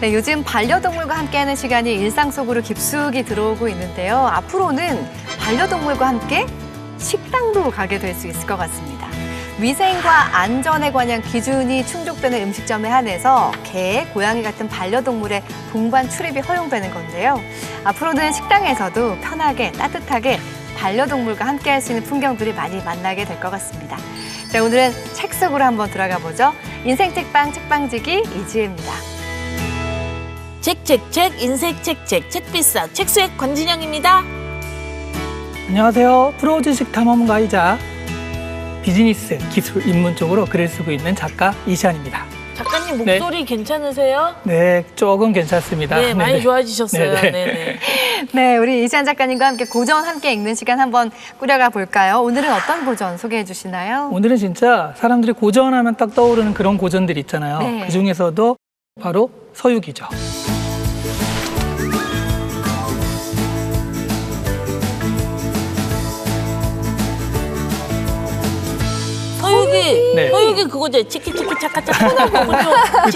네, 요즘 반려동물과 함께하는 시간이 일상 속으로 깊숙이 들어오고 있는데요. 앞으로는 반려동물과 함께 식당도 가게 될 수 있을 것 같습니다. 위생과 안전에 관한 기준이 충족되는 음식점에 한해서 개, 고양이 같은 반려동물의 동반 출입이 허용되는 건데요. 앞으로는 식당에서도 편하게 따뜻하게 반려동물과 함께할 수 있는 풍경들이 많이 만나게 될 것 같습니다. 자, 오늘은 책 속으로 한번 들어가 보죠. 인생책방 책방지기 이지혜입니다. 책책책 인생 책책 책비싸 책수의 권진영입니다. 안녕하세요. 프로주식 탐험가이자 비즈니스, 기술, 인문 쪽으로 글을 쓰고 있는 작가 이시안입니다. 작가님 목소리 괜찮으세요? 네, 조금 괜찮습니다. 네, 많이 좋아지셨어요. 네네. 네, 우리 이시안 작가님과 함께 고전 함께 읽는 시간 한번 꾸려가 볼까요? 오늘은 어떤 고전 소개해 주시나요? 오늘은 진짜 사람들이 고전하면 딱 떠오르는 그런 고전들 있잖아요. 네. 그중에서도 바로 서유기죠. 서유기, 네. 서유기 그거죠. 치키치키 차카차카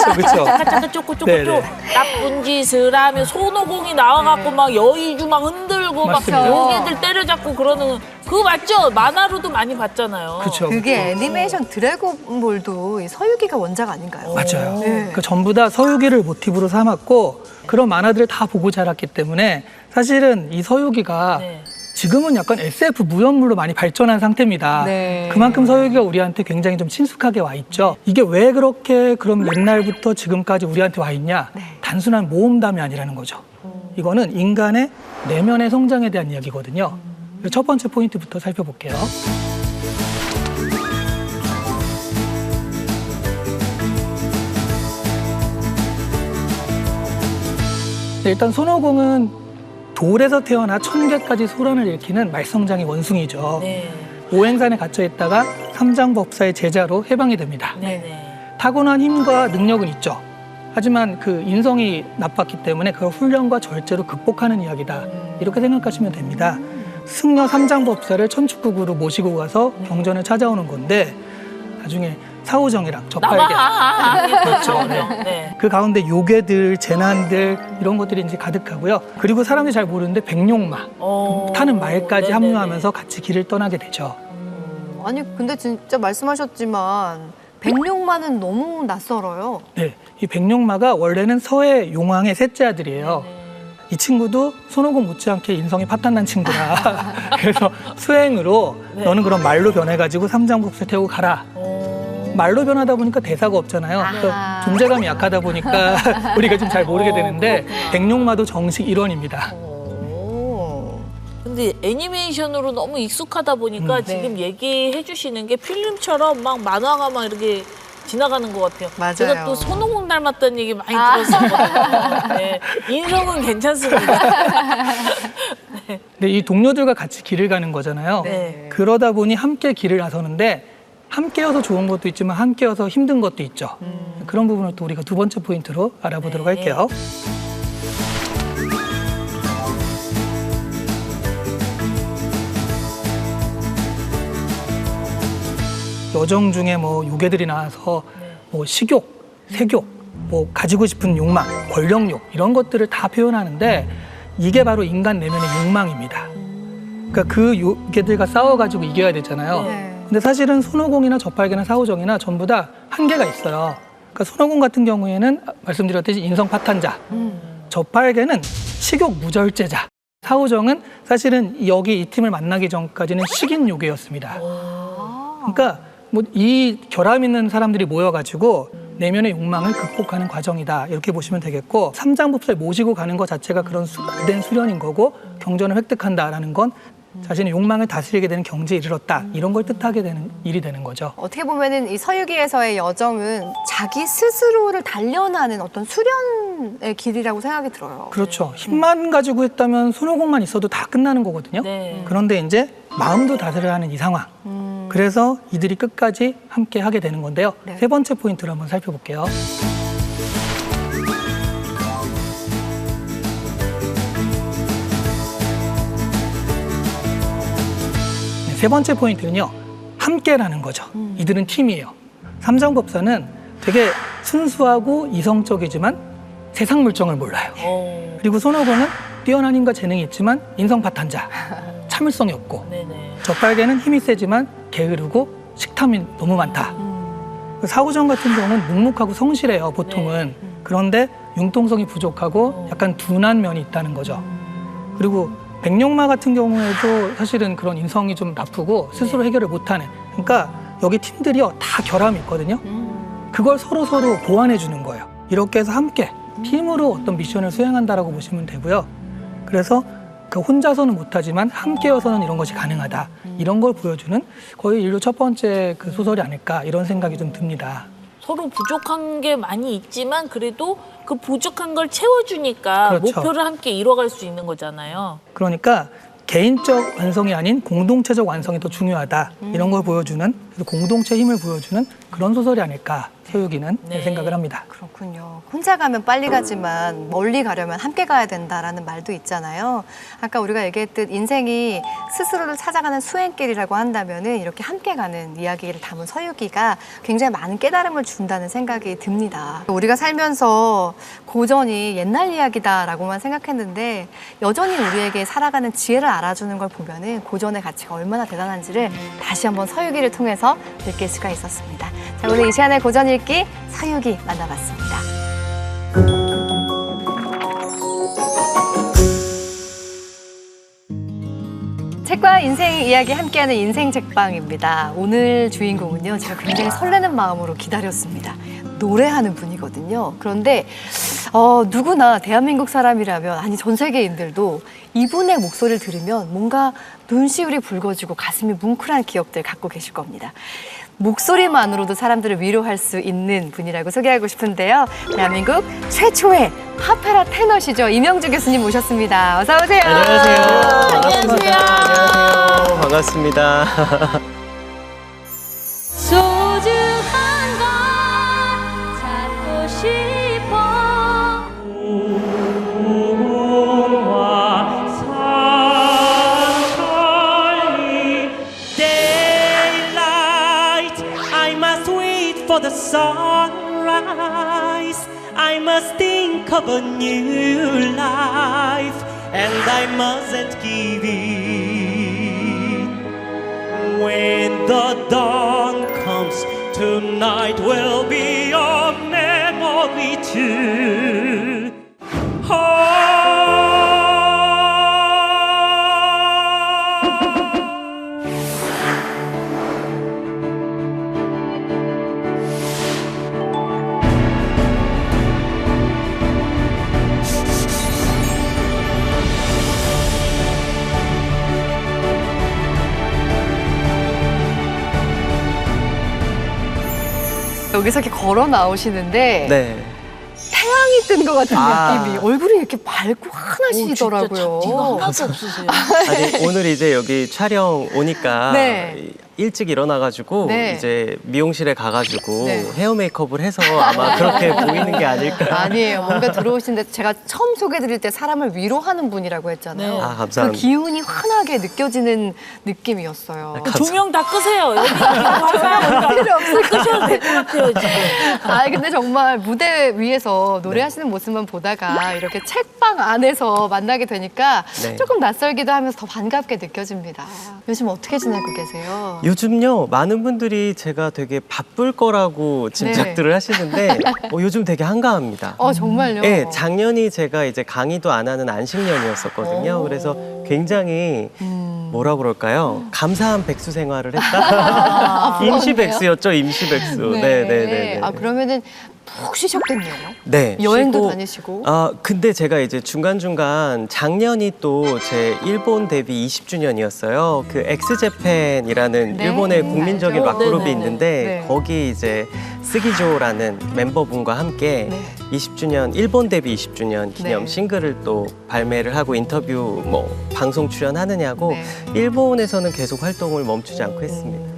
그쵸. 차카차카 쪼꼬쪼꼬 네네. 나쁜 짓을 하면 손오공이 나와갖고 막 여의주 막 흔들고 맞습니다. 막 요괴들 때려잡고 그러는 그거 맞죠? 만화로도 많이 봤잖아요. 그렇죠. 그게 애니메이션 드래곤볼도 이 서유기가 원작 아닌가요? 맞아요. 네. 그 전부 다 서유기를 모티브로 삼았고 그런 만화들을 다 보고 자랐기 때문에 사실은 이 서유기가 네. 지금은 약간 SF 무협물로 많이 발전한 상태입니다. 네. 그만큼 서유기가 우리한테 굉장히 좀 친숙하게 와 있죠. 이게 왜 그렇게 그럼 옛날부터 지금까지 우리한테 와 있냐? 네. 단순한 모험담이 아니라는 거죠. 이거는 인간의 내면의 성장에 대한 이야기거든요. 첫 번째 포인트부터 살펴볼게요. 네, 일단 손오공은 돌에서 태어나 1000개까지 소란을 일으키는 말썽장이 원숭이죠. 네. 오행산에 갇혀 있다가 삼장법사의 제자로 해방이 됩니다. 네네. 타고난 힘과 능력은 있죠. 하지만 그 인성이 나빴기 때문에 그걸 훈련과 절제로 극복하는 이야기다. 이렇게 생각하시면 됩니다. 승려 삼장법사를 천축국으로 모시고 가서 경전을 찾아오는 건데 나중에 사오정이랑 접할게 그렇죠. 네. 네. 그 가운데 요괴들, 재난들 이런 것들이 이제 가득하고요. 그리고 사람들이 잘 모르는데 백룡마 타는 말까지 네네네. 합류하면서 같이 길을 떠나게 되죠. 아니 근데 진짜 말씀하셨지만 백룡마는 너무 낯설어요. 네, 이 백룡마가 원래는 서해 용왕의 셋째 아들이에요. 이 친구도 손오공 못지않게 인성이 파탄난 친구라. 그래서 수행으로 너는 그럼 말로 변해가지고 삼장법사 태우고 가라. 말로 변하다 보니까 대사가 없잖아요. 그래서 존재감이 약하다 보니까 우리가 좀 잘 모르게 되는데 백룡마도 정식 일원입니다. 근데 애니메이션으로 너무 익숙하다 보니까 지금 얘기해 주시는 게 필름처럼 막 만화가 막 이렇게 지나가는 것 같아요. 맞아요. 제가 또 손오공 닮았다는 얘기 많이 들었었거든요. 네. 인성은 괜찮습니다. 근데 이 동료들과 같이 길을 가는 거잖아요. 네. 그러다 보니 함께 길을 나서는데 함께여서 좋은 것도 있지만 함께여서 힘든 것도 있죠. 그런 부분을 또 우리가 두 번째 포인트로 알아보도록 네. 할게요. 여정 중에 뭐 요괴들이 나와서 뭐 식욕, 색욕, 뭐 가지고 싶은 욕망, 권력욕 이런 것들을 다 표현하는데 이게 바로 인간 내면의 욕망입니다. 그러니까 그 요괴들과 싸워가지고 이겨야 되잖아요. 네. 근데 사실은 손오공이나 저팔계나 사오정이나 전부 다 한계가 있어요. 그러니까 손오공 같은 경우에는 말씀드렸듯이 인성 파탄자, 저팔계는 식욕 무절제자, 사오정은 사실은 여기 이 팀을 만나기 전까지는 식인 요괴였습니다. 그러니까 뭐 이 결함 있는 사람들이 모여가지고 내면의 욕망을 극복하는 과정이다 이렇게 보시면 되겠고 삼장법사를 모시고 가는 것 자체가 그런 고된 수련인 거고 경전을 획득한다라는 건 자신의 욕망을 다스리게 되는 경지에 이르렀다 이런 걸 뜻하게 되는 일이 되는 거죠. 어떻게 보면은 이 서유기에서의 여정은 자기 스스로를 단련하는 어떤 수련의 길이라고 생각이 들어요. 그렇죠. 힘만 가지고 했다면 손오공만 있어도 다 끝나는 거거든요. 네. 그런데 이제 마음도 다스려야 하는 이 상황. 그래서 이들이 끝까지 함께 하게 되는 건데요. 네. 세 번째 포인트를 한번 살펴볼게요. 네, 세 번째 포인트는요. 함께라는 거죠. 이들은 팀이에요. 삼장법사는 되게 순수하고 이성적이지만 세상 물정을 몰라요. 그리고 손오공은 뛰어난 힘과 재능이 있지만 인성 파탄자, 참을성이 없고 네네. 젖발개는 힘이 세지만 게으르고 식탐이 너무 많다. 사오정 같은 경우는 묵묵하고 성실해요, 보통은. 그런데 융통성이 부족하고 약간 둔한 면이 있다는 거죠. 그리고 백룡마 같은 경우에도 사실은 그런 인성이 좀 나쁘고 스스로 해결을 못하는. 그러니까 여기 팀들이요 다 결함이 있거든요. 그걸 서로 보완해 주는 거예요. 이렇게 해서 함께 팀으로 어떤 미션을 수행한다라고 보시면 되고요. 그래서 그 혼자서는 못하지만 함께여서는 이런 것이 가능하다. 이런 걸 보여주는 거의 인류 첫 번째 그 소설이 아닐까 이런 생각이 좀 듭니다. 서로 부족한 게 많이 있지만 그래도 그 부족한 걸 채워주니까 그렇죠. 목표를 함께 이뤄갈 수 있는 거잖아요. 그러니까 개인적 완성이 아닌 공동체적 완성이 더 중요하다. 이런 걸 보여주는, 그래서 공동체 힘을 보여주는 그런 소설이 아닐까 서유기는 네. 생각을 합니다. 그렇군요. 혼자 가면 빨리 가지만 멀리 가려면 함께 가야 된다라는 말도 있잖아요. 아까 우리가 얘기했듯 인생이 스스로를 찾아가는 수행길이라고 한다면은 이렇게 함께 가는 이야기를 담은 서유기가 굉장히 많은 깨달음을 준다는 생각이 듭니다. 우리가 살면서 고전이 옛날 이야기다라고만 생각했는데 여전히 우리에게 살아가는 지혜를 알아주는 걸 보면은 고전의 가치가 얼마나 대단한지를 다시 한번 서유기를 통해서 느낄 수가 있었습니다. 자, 오늘 이 시간의 고전 읽기 서유기 만나봤습니다. 책과 인생 이야기 함께하는 인생 책방입니다. 오늘 주인공은요, 제가 굉장히 설레는 마음으로 기다렸습니다. 노래하는 분이거든요. 그런데 누구나 대한민국 사람이라면, 아니 전 세계인들도 이분의 목소리를 들으면 뭔가 눈시울이 붉어지고 가슴이 뭉클한 기억들 갖고 계실 겁니다. 목소리만으로도 사람들을 위로할 수 있는 분이라고 소개하고 싶은데요. 대한민국 최초의 파페라 테너시죠. 이명주 교수님 모셨습니다. 어서 오세요. 안녕하세요. 반갑습니다. 안녕하세요. 안녕하세요. 반갑습니다. 소중한 걸 찾고 싶어 Daylight, I must wait for the sunrise. I must think of a new life, and I mustn't give in. When the dawn comes, tonight will be a memory too. 여기서 이렇게 걸어 나오시는데 네. 태양이 뜬 것 같은 아. 느낌이, 얼굴이 이렇게 밝고 환하시더라고요. 진짜 잡티가 하나도 없으세요. 아니, 오늘 이제 여기 촬영 오니까 네. 일찍 일어나가지고 네. 이제 미용실에 가가지고 네. 헤어 메이크업을 해서 아마 그렇게 보이는 게 아닐까. 아니에요. 뭔가 들어오신데 제가 처음 소개드릴 때 사람을 위로하는 분이라고 했잖아요. 네. 아, 그 감사합니다. 기운이 환하게 느껴지는 느낌이었어요. 그 조명 다 끄세요. 여기 화상 필요 없어. 끄셔도 될 것 같아요 지금. 아니 근데 정말 무대 위에서 노래하시는 모습만 보다가 이렇게 책방 안에서 만나게 되니까 네. 조금 낯설기도 하면서 더 반갑게 느껴집니다. 요즘 어떻게 지내고 계세요? 요즘요, 많은 분들이 제가 되게 바쁠 거라고 짐작들을 하시는데 요즘 되게 한가합니다. 정말요? 네, 작년이 제가 이제 강의도 안 하는 안식년이었었거든요. 그래서 굉장히 뭐라 그럴까요? 감사한 백수 생활을 했다? 임시백수였죠, 임시백수. 네. 아 그러면은 푹 쉬셨겠네요. 네. 여행도 쉬고, 다니시고. 근데 제가 이제 중간중간 작년이 또 제 일본 데뷔 20주년이었어요. 그 엑스제팬이라는 네, 일본의 국민적인 알죠. 락그룹이 네네네. 있는데 네. 거기 이제 스기조라는 멤버분과 함께 네. 20주년, 일본 데뷔 20주년 기념 네. 싱글을 또 발매를 하고 인터뷰 뭐 방송 출연하느냐고 네. 일본에서는 계속 활동을 멈추지 않고 했습니다.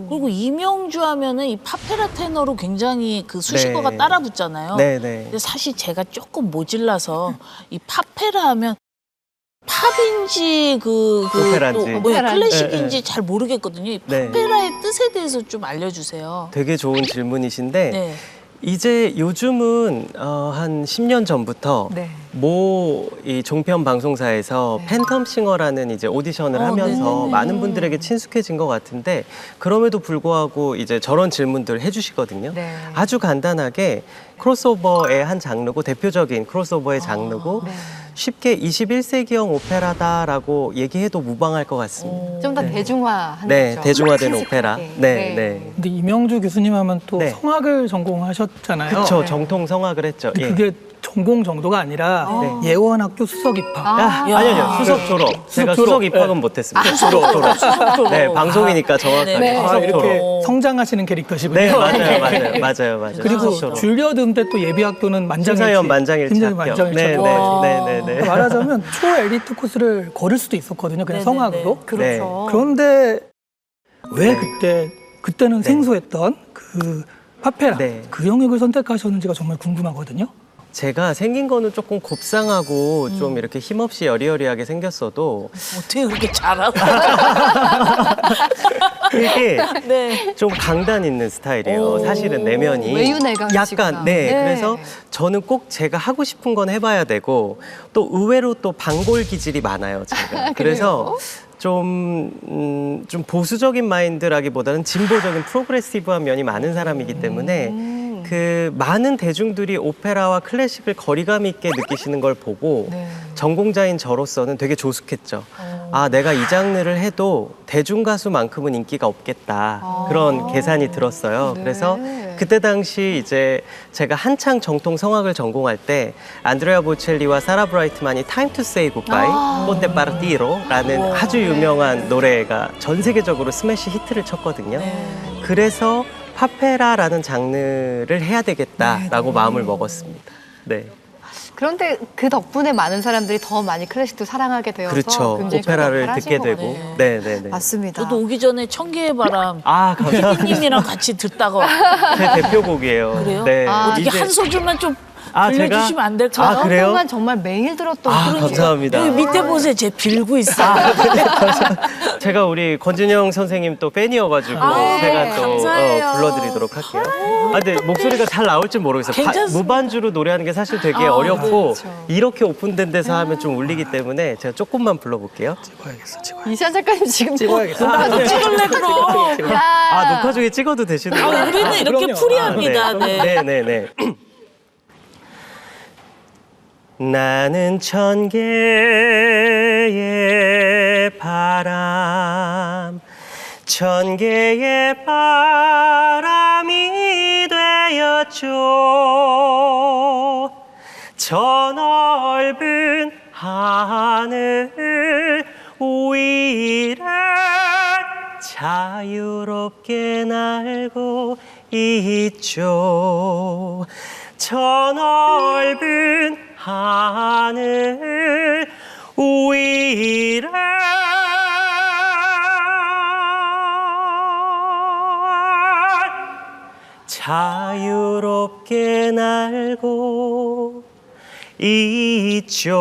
그리고 이명주 하면은 이 파페라 테너로 굉장히 그 수식어가 네. 따라붙잖아요. 네네. 근데 사실 제가 조금 모질라서 이 파페라 하면 팝인지 오페라인지. 클래식인지 네, 잘 모르겠거든요. 이 네. 파페라의 뜻에 대해서 좀 알려주세요. 되게 좋은 질문이신데 네. 이제 요즘은 한 10년 전부터 네. 모 이 종편 방송사에서 팬텀 싱어라는 이제 오디션을 하면서 많은 분들에게 친숙해진 것 같은데 그럼에도 불구하고 이제 저런 질문들 해주시거든요. 네. 아주 간단하게 크로스오버의 한 장르고 대표적인 크로스오버의 장르고 네. 쉽게 21세기형 오페라다라고 얘기해도 무방할 것 같습니다. 좀 더 대중화하는 네, 거죠. 대중화된 친숙하게. 오페라. 네, 네. 근데 이명주 교수님 하면 또 네. 성악을 전공하셨잖아요. 그렇죠. 정통 성악을 했죠. 근데 예. 그게 전공 정도가 아니라 예원학교 수석 입학. 아니요, 수석 졸업. 제가 졸업. 수석 입학은 못했습니다. 졸업. 네, 방송이니까 정확하게 네. 아, 수석 이렇게 졸업. 성장하시는 캐릭터시군요. 네, 맞아요. 그리고 수석 졸업. 줄리어드 때 또 예비학교는 만장일치. 심사위원 만장일치 심사위원 합격. 만장일치 네, 합격. 네. 말하자면 초엘리트 코스를 걸을 수도 있었거든요. 그냥 네, 성악으로. 그렇죠. 그런데 왜 네. 그때는 생소했던 그 파페라 네. 그 영역을 선택하셨는지가 정말 궁금하거든요. 제가 생긴 거는 조금 곱상하고 좀 이렇게 힘없이 여리여리하게 생겼어도 어떻게 그렇게 잘하고. 그게 네. 좀 강단 있는 스타일이에요. 사실은 내면이 외유내강이시구나. 약간 네. 네. 그래서 저는 꼭 제가 하고 싶은 건 해봐야 되고 또 의외로 또 방골 기질이 많아요. 제가 그래서 좀 보수적인 마인드라기보다는 진보적인 프로그레시브한 면이 많은 사람이기 때문에 그 많은 대중들이 오페라와 클래식을 거리감 있게 느끼시는 걸 보고 전공자인 저로서는 되게 조숙했죠. 아, 내가 이 장르를 해도 대중 가수만큼은 인기가 없겠다. 그런 계산이 들었어요. 그래서 그때 당시 이제 제가 한창 정통 성악을 전공할 때 안드레아 보첼리와 사라 브라이트만이 Time to Say Goodbye, Ponte Partiro라는 아주 유명한 노래가 전 세계적으로 스매시 히트를 쳤거든요. 그래서 파페라라는 장르를 해야 되겠다라고 마음을 먹었습니다. 네. 그런데 그 덕분에 많은 사람들이 더 많이 클래식도 사랑하게 되어서 그렇죠. 굉장히 오페라를 좋은 역할을 듣게 하신 되고. 거거든요. 네. 맞습니다. 저도 오기 전에 청계의 바람 아, 감사합니다. 피디님이랑 같이 듣다가 왔어요. 제 대표곡이에요. 그래요? 네. 어떻게 이제- 한 소절만 좀 아, 제가? 들려주시면 안 될까요? 아, 그래요? 동안 정말 매일 들었던 아, 그런 감사합니다. 여기 밑에 보세요. 제 빌고 있어요. 제가 우리 권진영 선생님 또 팬이어가지고 아, 제가 네, 또 감사해요. 불러드리도록 할게요. 아, 근데 목소리가 잘 나올지 모르겠어요. 괜찮습니다. 무반주로 노래하는 게 사실 되게 어렵고 이렇게 오픈된 데서 하면 좀 울리기 때문에 제가 조금만 불러볼게요. 이시안 작가님 지금 찍어야겠어. 찍을래 그럼. 야. 아, 녹화 중에 찍어도 되시는 아, 거예요? 우리는 이렇게 그럼요. 풀이합니다. 네. 네. 나는 천 개의 바람, 천 개의 바람이 되었죠. 저 넓은 하늘 위를 자유롭게 날고 있죠. 저 넓은 하늘 위를 자유롭게 날고 있죠.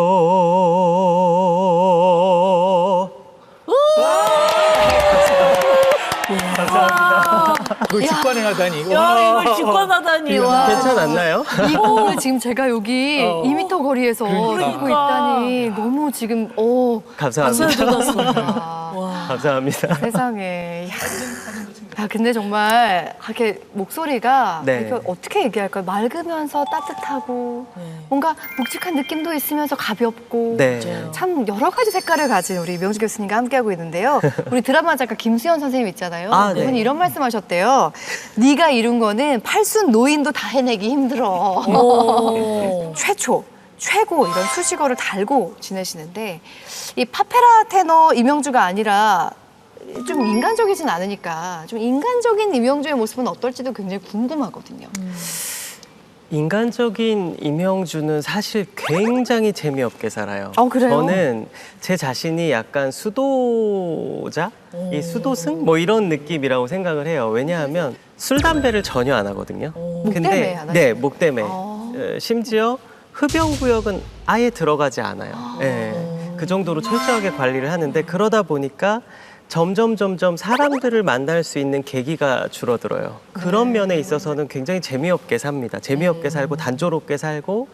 그걸 직관행하다니. 야, 이걸 직관하다니. 와. 괜찮았나요? 이 곡을 지금 제가 여기 2m 거리에서 듣고 있다니 너무 지금 감사합니다. 돋았습니다. 감사합니다. 세상에. 야, 근데 정말 이렇게 목소리가 네. 이렇게 어떻게 얘기할까요? 맑으면서 따뜻하고 뭔가 묵직한 느낌도 있으면서 가볍고 네. 참 여러 가지 색깔을 가진 우리 명주 교수님과 함께하고 있는데요. 우리 드라마 작가 김수현 선생님 있잖아요. 아, 네. 그분이 이런 말씀하셨대요. 네가 이룬 거는 팔순 노인도 다 해내기 힘들어. 오. 최초, 최고 이런 수식어를 달고 지내시는데 이 파페라 테너 이명주가 아니라 좀 인간적이진 않으니까 좀 인간적인 이명주의 모습은 어떨지도 굉장히 궁금하거든요. 인간적인 이명주는 사실 굉장히 재미없게 살아요. 그래요? 저는 제 자신이 약간 수도자? 이 수도승? 뭐 이런 느낌이라고 생각을 해요. 왜냐하면 술, 담배를 전혀 안 하거든요. 목 때문에 안 네, 하시나요? 목 때문에. 심지어 흡연구역은 아예 들어가지 않아요. 네, 그 정도로 철저하게 관리를 하는데 그러다 보니까 점점 사람들을 만날 수 있는 계기가 줄어들어요. 그런 면에 있어서는 굉장히 재미없게 삽니다. 재미없게 살고 단조롭게 살고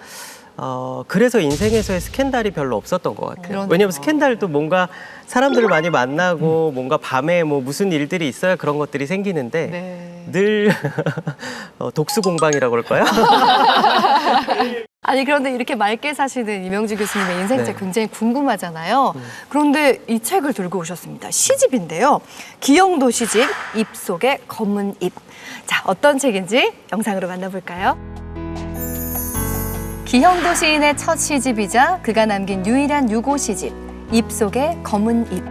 그래서 인생에서의 스캔들이 별로 없었던 것 같아요. 그러네요. 왜냐하면 스캔들도 뭔가 사람들을 많이 만나고 뭔가 밤에 뭐 무슨 일들이 있어야 그런 것들이 생기는데 네. 늘 독수 공방이라고 그럴까요? 아니 그런데 이렇게 맑게 사시는 이명주 교수님의 인생책 네. 굉장히 궁금하잖아요. 그런데 이 책을 들고 오셨습니다. 시집인데요. 기영도 시집 입속의 검은 잎. 자, 어떤 책인지 영상으로 만나볼까요? 기영도 시인의 첫 시집이자 그가 남긴 유일한 유고 시집 입속의 검은 잎.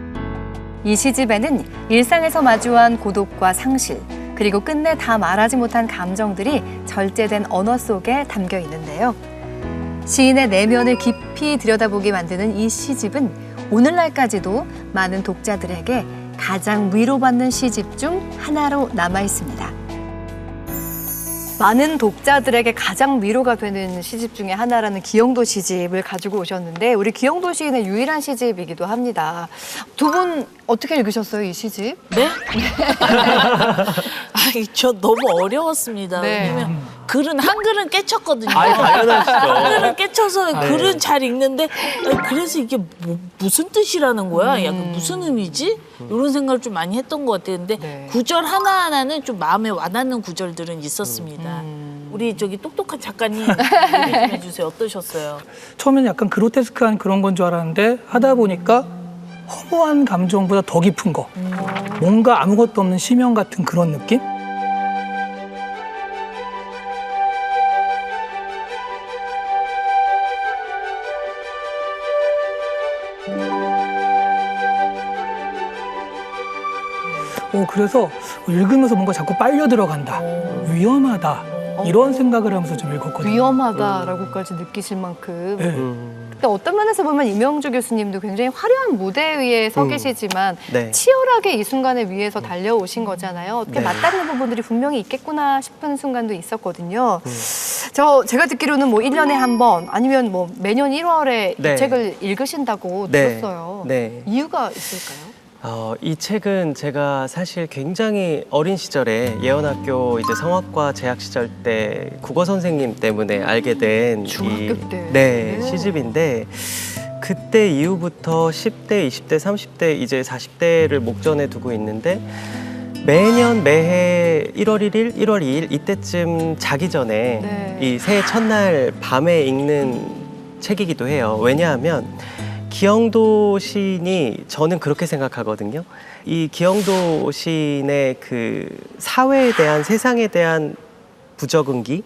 이 시집에는 일상에서 마주한 고독과 상실 그리고 끝내 다 말하지 못한 감정들이 절제된 언어 속에 담겨 있는데요. 시인의 내면을 깊이 들여다보게 만드는 이 시집은 오늘날까지도 많은 독자들에게 가장 위로받는 시집 중 하나로 남아 있습니다. 많은 독자들에게 가장 위로가 되는 시집 중에 하나라는 기영도 시집을 가지고 오셨는데 우리 기영도 시인의 유일한 시집이기도 합니다. 두 분 어떻게 읽으셨어요, 이 시집? 네? 아니, 저 너무 어려웠습니다. 네. 왜냐면 글은 한글은 깨쳤거든요. 당연하시죠. 한글은 깨쳐서 글은 잘 읽는데 그래서 이게 무슨 뜻이라는 거야? 약간 무슨 의미지? 이런 생각을 좀 많이 했던 것 같아요. 근데 네. 구절 하나하나는 좀 마음에 와닿는 구절들은 있었습니다. 우리 저기 똑똑한 작가님 얘기 좀 해주세요. 어떠셨어요? 처음에는 약간 그로테스크한 그런 건 줄 알았는데 하다 보니까 허무한 감정보다 더 깊은 거. 뭔가 아무것도 없는 심연 같은 그런 느낌? 그래서 읽으면서 뭔가 자꾸 빨려 들어간다. 위험하다. 이런 생각을 하면서 좀 읽었거든요. 위험하다라고까지 느끼실 만큼. 네. 근데 어떤 면에서 보면 이명주 교수님도 굉장히 화려한 무대 위에 서 계시지만 네. 치열하게 이 순간을 위해서 달려오신 거잖아요. 어떻게 네. 맞닿는 부분들이 분명히 있겠구나 싶은 순간도 있었거든요. 제가 듣기로는 뭐 1년에 한 번 아니면 뭐 매년 1월에 네. 이 책을 읽으신다고 네. 들었어요. 네. 이유가 있을까요? 이 책은 제가 사실 굉장히 어린 시절에 예언학교 이제 성악과 재학 시절 때 국어 선생님 때문에 알게 된 중학교 때. 네, 네. 시집인데 그때 이후부터 10대, 20대, 30대, 이제 40대를 목전에 두고 있는데 매년 매해 1월 1일, 1월 2일 이때쯤 자기 전에 네. 이 새해 첫날 밤에 읽는 책이기도 해요. 왜냐하면 기영도 시인이 저는 그렇게 생각하거든요. 이 기영도 시인의 그 사회에 대한 세상에 대한 부적응기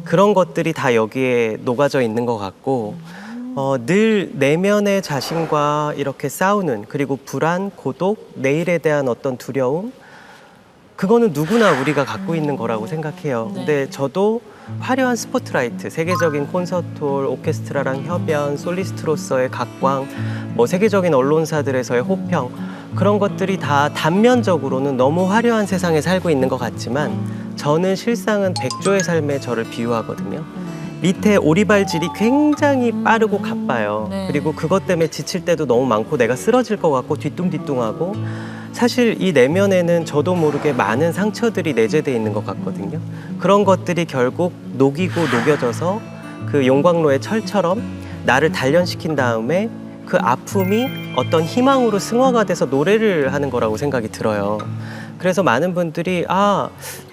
그런 것들이 다 여기에 녹아져 있는 것 같고 늘 내면의 자신과 이렇게 싸우는 그리고 불안, 고독, 내일에 대한 어떤 두려움 그거는 누구나 우리가 갖고 있는 거라고 생각해요. 근데 저도 화려한 스포트라이트, 세계적인 콘서트홀, 오케스트라랑 협연, 솔리스트로서의 각광, 뭐 세계적인 언론사들에서의 호평 그런 것들이 다 단면적으로는 너무 화려한 세상에 살고 있는 것 같지만 저는 실상은 백조의 삶에 저를 비유하거든요. 밑에 오리발질이 굉장히 빠르고 가빠요. 네. 그리고 그것 때문에 지칠 때도 너무 많고 내가 쓰러질 것 같고 뒤뚱뒤뚱하고 사실 이 내면에는 저도 모르게 많은 상처들이 내재되어 있는 것 같거든요. 그런 것들이 결국 녹이고 녹여져서 그 용광로의 철처럼 나를 단련시킨 다음에 그 아픔이 어떤 희망으로 승화가 돼서 노래를 하는 거라고 생각이 들어요. 그래서 많은 분들이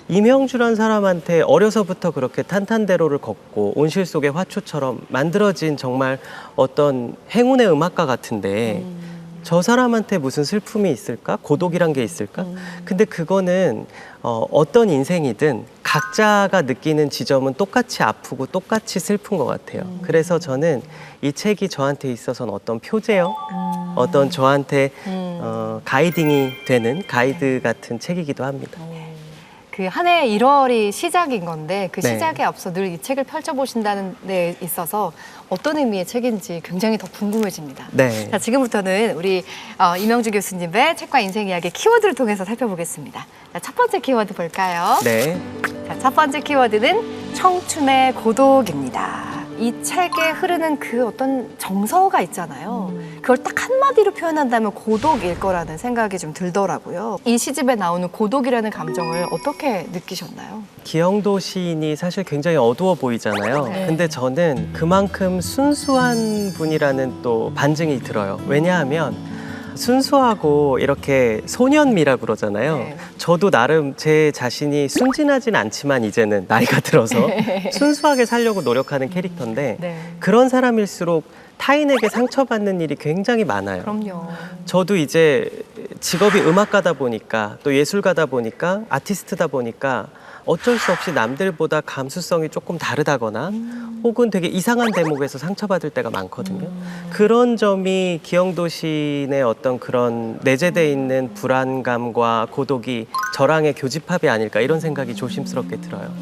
이명주란 사람한테 어려서부터 그렇게 탄탄대로를 걷고 온실 속의 화초처럼 만들어진 정말 어떤 행운의 음악가 같은데 저 사람한테 무슨 슬픔이 있을까? 고독이란 게 있을까? 근데 그거는 어떤 인생이든 각자가 느끼는 지점은 똑같이 아프고 똑같이 슬픈 것 같아요. 그래서 저는 이 책이 저한테 있어서는 어떤 표제요? 어떤 저한테 가이딩이 되는 가이드 같은 책이기도 합니다. 그 한 해 1월이 시작인 건데 그 네. 시작에 앞서 늘 이 책을 펼쳐보신다는 데 있어서 어떤 의미의 책인지 굉장히 더 궁금해집니다. 네. 자, 지금부터는 우리 이명주 교수님의 책과 인생 이야기 키워드를 통해서 살펴보겠습니다. 자, 첫 번째 키워드 볼까요? 네. 자, 첫 번째 키워드는 청춘의 고독입니다. 이 책에 흐르는 그 어떤 정서가 있잖아요. 그걸 딱 한마디로 표현한다면 고독일 거라는 생각이 좀 들더라고요. 이 시집에 나오는 고독이라는 감정을 어떻게 느끼셨나요? 기영도 시인이 사실 굉장히 어두워 보이잖아요. 근데 저는 그만큼 순수한 분이라는 또 반증이 들어요. 왜냐하면 순수하고 이렇게 소년미라 그러잖아요. 네. 저도 나름 제 자신이 순진하진 않지만 이제는 나이가 들어서 순수하게 살려고 노력하는 캐릭터인데 네. 그런 사람일수록 타인에게 상처받는 일이 굉장히 많아요. 그럼요. 저도 이제 직업이 음악가다 보니까 또 예술가다 보니까 아티스트다 보니까 어쩔 수 없이 남들보다 감수성이 조금 다르다거나 혹은 되게 이상한 대목에서 상처받을 때가 많거든요. 그런 점이 기영도 시인의 어떤 그런 내재되어 있는 불안감과 고독이 저랑의 교집합이 아닐까 이런 생각이 조심스럽게 들어요.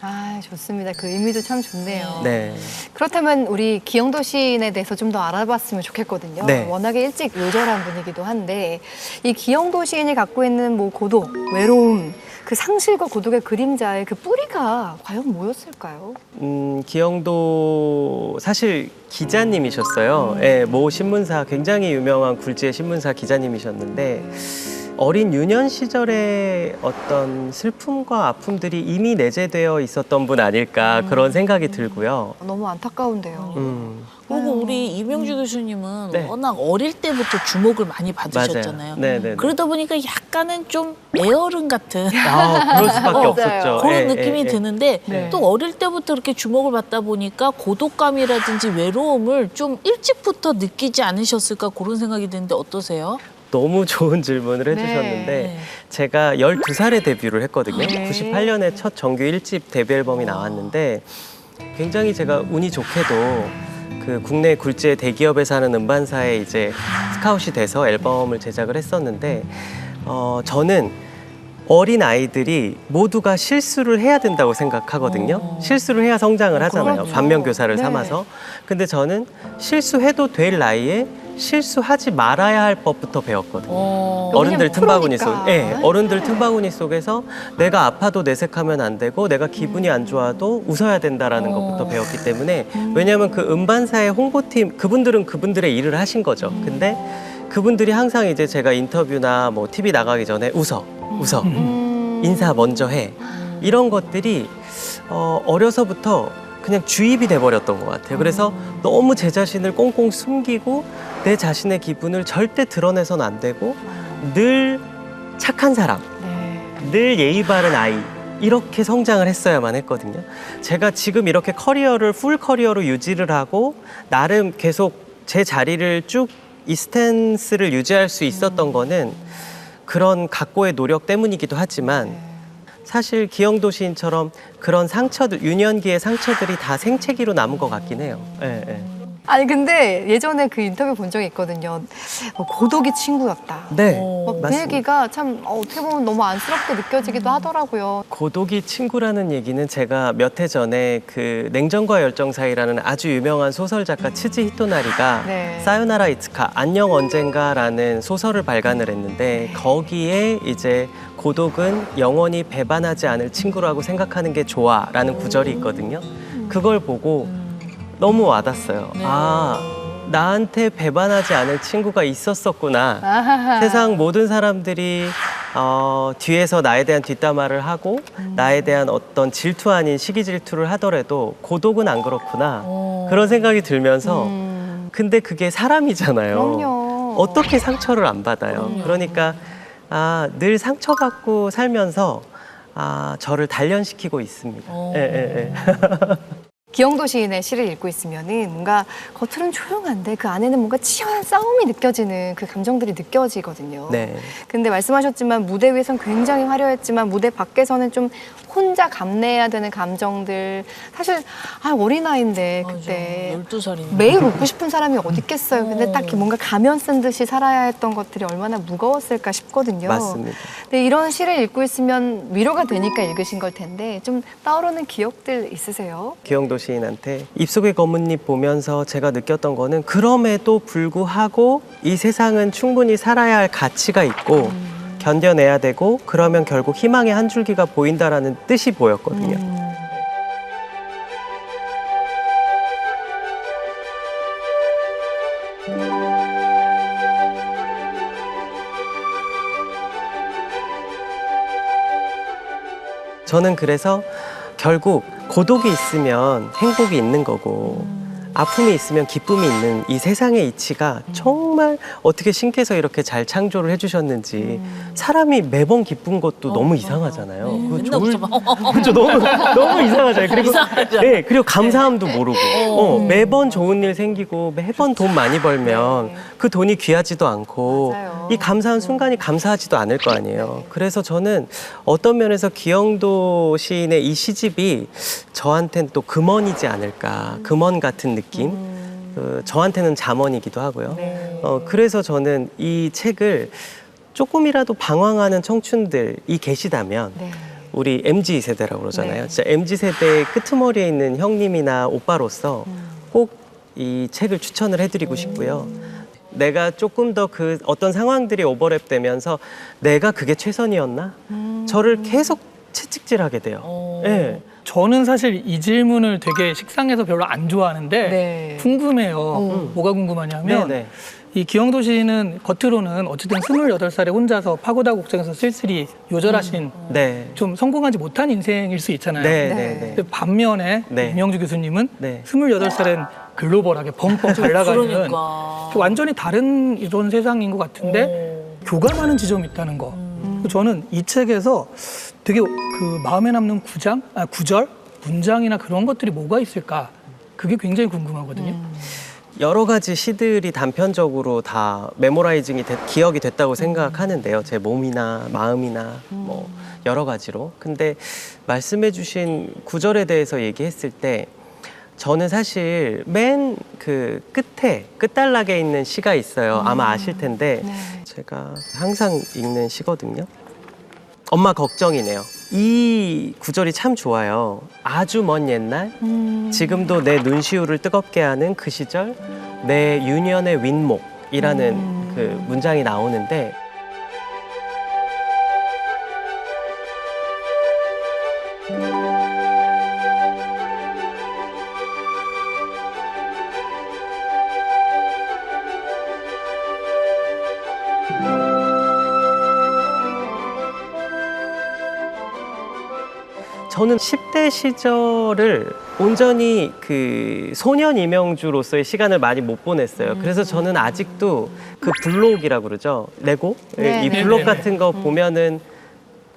아, 좋습니다. 그 의미도 참 좋네요. 네. 그렇다면 우리 기영도 시인에 대해서 좀 더 알아봤으면 좋겠거든요. 네. 워낙에 일찍 요절한 분이기도 한데 이 기영도 시인이 갖고 있는 뭐 고독, 외로움, 그 상실과 고독의 그림자의 그 뿌리가 과연 뭐였을까요? 기영도 사실 기자님이셨어요. 예, 모 신문사 굉장히 유명한 굴지의 신문사 기자님이셨는데 어린 유년 시절의 어떤 슬픔과 아픔들이 이미 내재되어 있었던 분 아닐까 그런 생각이 들고요. 너무 안타까운데요. 그리고 우리 이명주 교수님은 네. 워낙 어릴 때부터 주목을 많이 받으셨잖아요. 맞아요. 네네. 그러다 보니까 약간은 좀 애어른 같은 그럴 수밖에 없었죠. 그런 예, 느낌이 예, 예. 드는데 네. 또 어릴 때부터 이렇게 주목을 받다 보니까 고독감이라든지 외로움을 좀 일찍부터 느끼지 않으셨을까 그런 생각이 드는데 어떠세요? 너무 좋은 질문을 해주셨는데 네. 제가 12살에 데뷔를 했거든요. 네. 98년에 첫 정규 1집 데뷔 앨범이 나왔는데 굉장히 제가 운이 좋게도 그 국내 굴지의 대기업에 사는 음반사에 이제 스카웃이 돼서 앨범을 제작을 했었는데 저는 어린 아이들이 모두가 실수를 해야 된다고 생각하거든요. 실수를 해야 성장을 하잖아요. 그렇죠. 반면교사를 네. 삼아서. 근데 저는 실수해도 될 나이에 실수하지 말아야 할 법부터 배웠거든요. 어른들 그냥 틈바구니 프로니까. 속, 예, 어른들 틈바구니 속에서 내가 아파도 내색하면 안 되고 내가 기분이 안 좋아도 웃어야 된다라는 것부터 배웠기 때문에 왜냐하면 그 음반사의 홍보팀 그분들은 그분들의 일을 하신 거죠. 근데 그분들이 항상 이제 제가 인터뷰나 뭐 TV 나가기 전에 웃어 인사 먼저 해 이런 것들이 어려서부터 그냥 주입이 돼버렸던 것 같아요. 그래서 너무 제 자신을 꽁꽁 숨기고 내 자신의 기분을 절대 드러내선 안 되고 늘 착한 사람, 네. 늘 예의 바른 아이 이렇게 성장을 했어야만 했거든요. 제가 지금 이렇게 커리어를 풀 커리어로 유지를 하고 나름 계속 제 자리를 쭉 이 스탠스를 유지할 수 있었던 거는 그런 각고의 노력 때문이기도 하지만 사실 기영도 시인처럼 그런 상처들, 유년기의 상처들이 다 생채기로 남은 것 같긴 해요. 예, 예. 아니 근데 예전에 그 인터뷰 본 적이 있거든요. 고독이 친구였다. 네, 그 맞습니다. 얘기가 참 어떻게 보면 너무 안쓰럽게 느껴지기도 하더라고요. 고독이 친구라는 얘기는 제가 몇 해 전에 그 냉정과 열정 사이라는 아주 유명한 소설 작가 츠지 히토나리가 네. 사요나라 이츠카 안녕 언젠가라는 소설을 발간을 했는데 거기에 이제 고독은 영원히 배반하지 않을 친구라고 생각하는 게 좋아라는 구절이 있거든요. 그걸 보고 너무 와닿았어요. 아, 나한테 배반하지 않을 친구가 있었었구나. 아하하. 세상 모든 사람들이 뒤에서 나에 대한 뒷담화를 하고 나에 대한 어떤 질투 아닌 시기 질투를 하더라도 고독은 안 그렇구나. 그런 생각이 들면서 근데 그게 사람이잖아요. 그럼요. 어떻게 상처를 안 받아요. 그러니까 늘 상처받고 살면서 저를 단련시키고 있습니다. 예, 예, 예. 기영도 시인의 시를 읽고 있으면은 뭔가 겉으로는 조용한데 그 안에는 뭔가 치열한 싸움이 느껴지는 그 감정들이 느껴지거든요. 네. 근데 말씀하셨지만 무대 위에선 굉장히 화려했지만 무대 밖에서는 좀 혼자 감내해야 되는 감정들. 사실 어린아이인데 그때 12살인데. 매일 웃고 싶은 사람이 어디 있겠어요. 근데 딱 뭔가 가면 쓴 듯이 살아야 했던 것들이 얼마나 무거웠을까 싶거든요. 맞습니다. 근데 이런 시를 읽고 있으면 위로가 되니까 읽으신 걸 텐데 좀 떠오르는 기억들 있으세요? 기영도 시인한테 입속의 검은잎 보면서 제가 느꼈던 거는 그럼에도 불구하고 이 세상은 충분히 살아야 할 가치가 있고 견뎌내야 되고 그러면 결국 희망의 한 줄기가 보인다라는 뜻이 보였거든요. 저는 그래서 결국 고독이 있으면 행복이 있는 거고 아픔이 있으면 기쁨이 있는 이 세상의 이치가 정말 어떻게 신께서 이렇게 잘 창조를 해주셨는지 사람이 매번 기쁜 것도 너무 이상하잖아요. 그거 맨날 웃어봐. 그렇죠. 너무 이상하잖아요. 그리고 이상하죠. 네, 그리고 감사함도 모르고 매번 좋은 일 생기고 매번 돈 많이 벌면 그 돈이 귀하지도 않고 맞아요. 이 감사한 순간이 감사하지도 않을 거 아니에요. 그래서 저는 어떤 면에서 기영도 시인의 이 시집이 저한테는 또 금언이지 않을까. 금언 같은 느낌. 저한테는 잠언이기도 하고요. 그래서 저는 이 책을 조금이라도 방황하는 청춘들이 계시다면 네. 우리 MZ 세대라고 그러잖아요. 네. 진짜 MZ 세대의 끄트머리에 있는 형님이나 오빠로서 꼭 이 책을 추천을 해드리고 싶고요. 내가 조금 더 그 어떤 상황들이 오버랩 되면서 내가 그게 최선이었나? 저를 계속 채찍질하게 돼요. 네. 저는 사실 이 질문을 되게 식상해서 별로 안 좋아하는데 네. 궁금해요. 뭐가 궁금하냐면 네. 이 기영도 시인은 겉으로는 어쨌든 28살에 혼자서 파고다 곡성에서 쓸쓸히 요절하신 네. 좀 성공하지 못한 인생일 수 있잖아요. 네. 네. 네. 근데 반면에 네. 임영주 교수님은 네. 28살엔 글로벌하게 벙벙 잘 나가는 그러니까. 완전히 다른 이런 세상인 것 같은데 교감하는 지점이 있다는 거. 저는 이 책에서 되게 그 마음에 남는 구절, 문장이나 그런 것들이 뭐가 있을까? 그게 굉장히 궁금하거든요. 여러 가지 시들이 단편적으로 다 메모라이징이 기억이 됐다고 생각하는데요. 제 몸이나 마음이나 뭐 여러 가지로. 근데 말씀해 주신 구절에 대해서 얘기했을 때 저는 사실 맨 그 끝에 끝단락에 있는 시가 있어요. 아마 아실 텐데 제가 항상 읽는 시거든요. 엄마 걱정이네요. 이 구절이 참 좋아요. 아주 먼 옛날 지금도 내 눈시울을 뜨겁게 하는 그 시절 내 유년의 윗목이라는 그 문장이 나오는데 저는 10대 시절을 온전히 그 소년 임영주로서의 시간을 많이 못 보냈어요. 그래서 저는 아직도 그 블록이라고 그러죠. 레고? 네, 이 네, 블록 네, 같은 거 보면은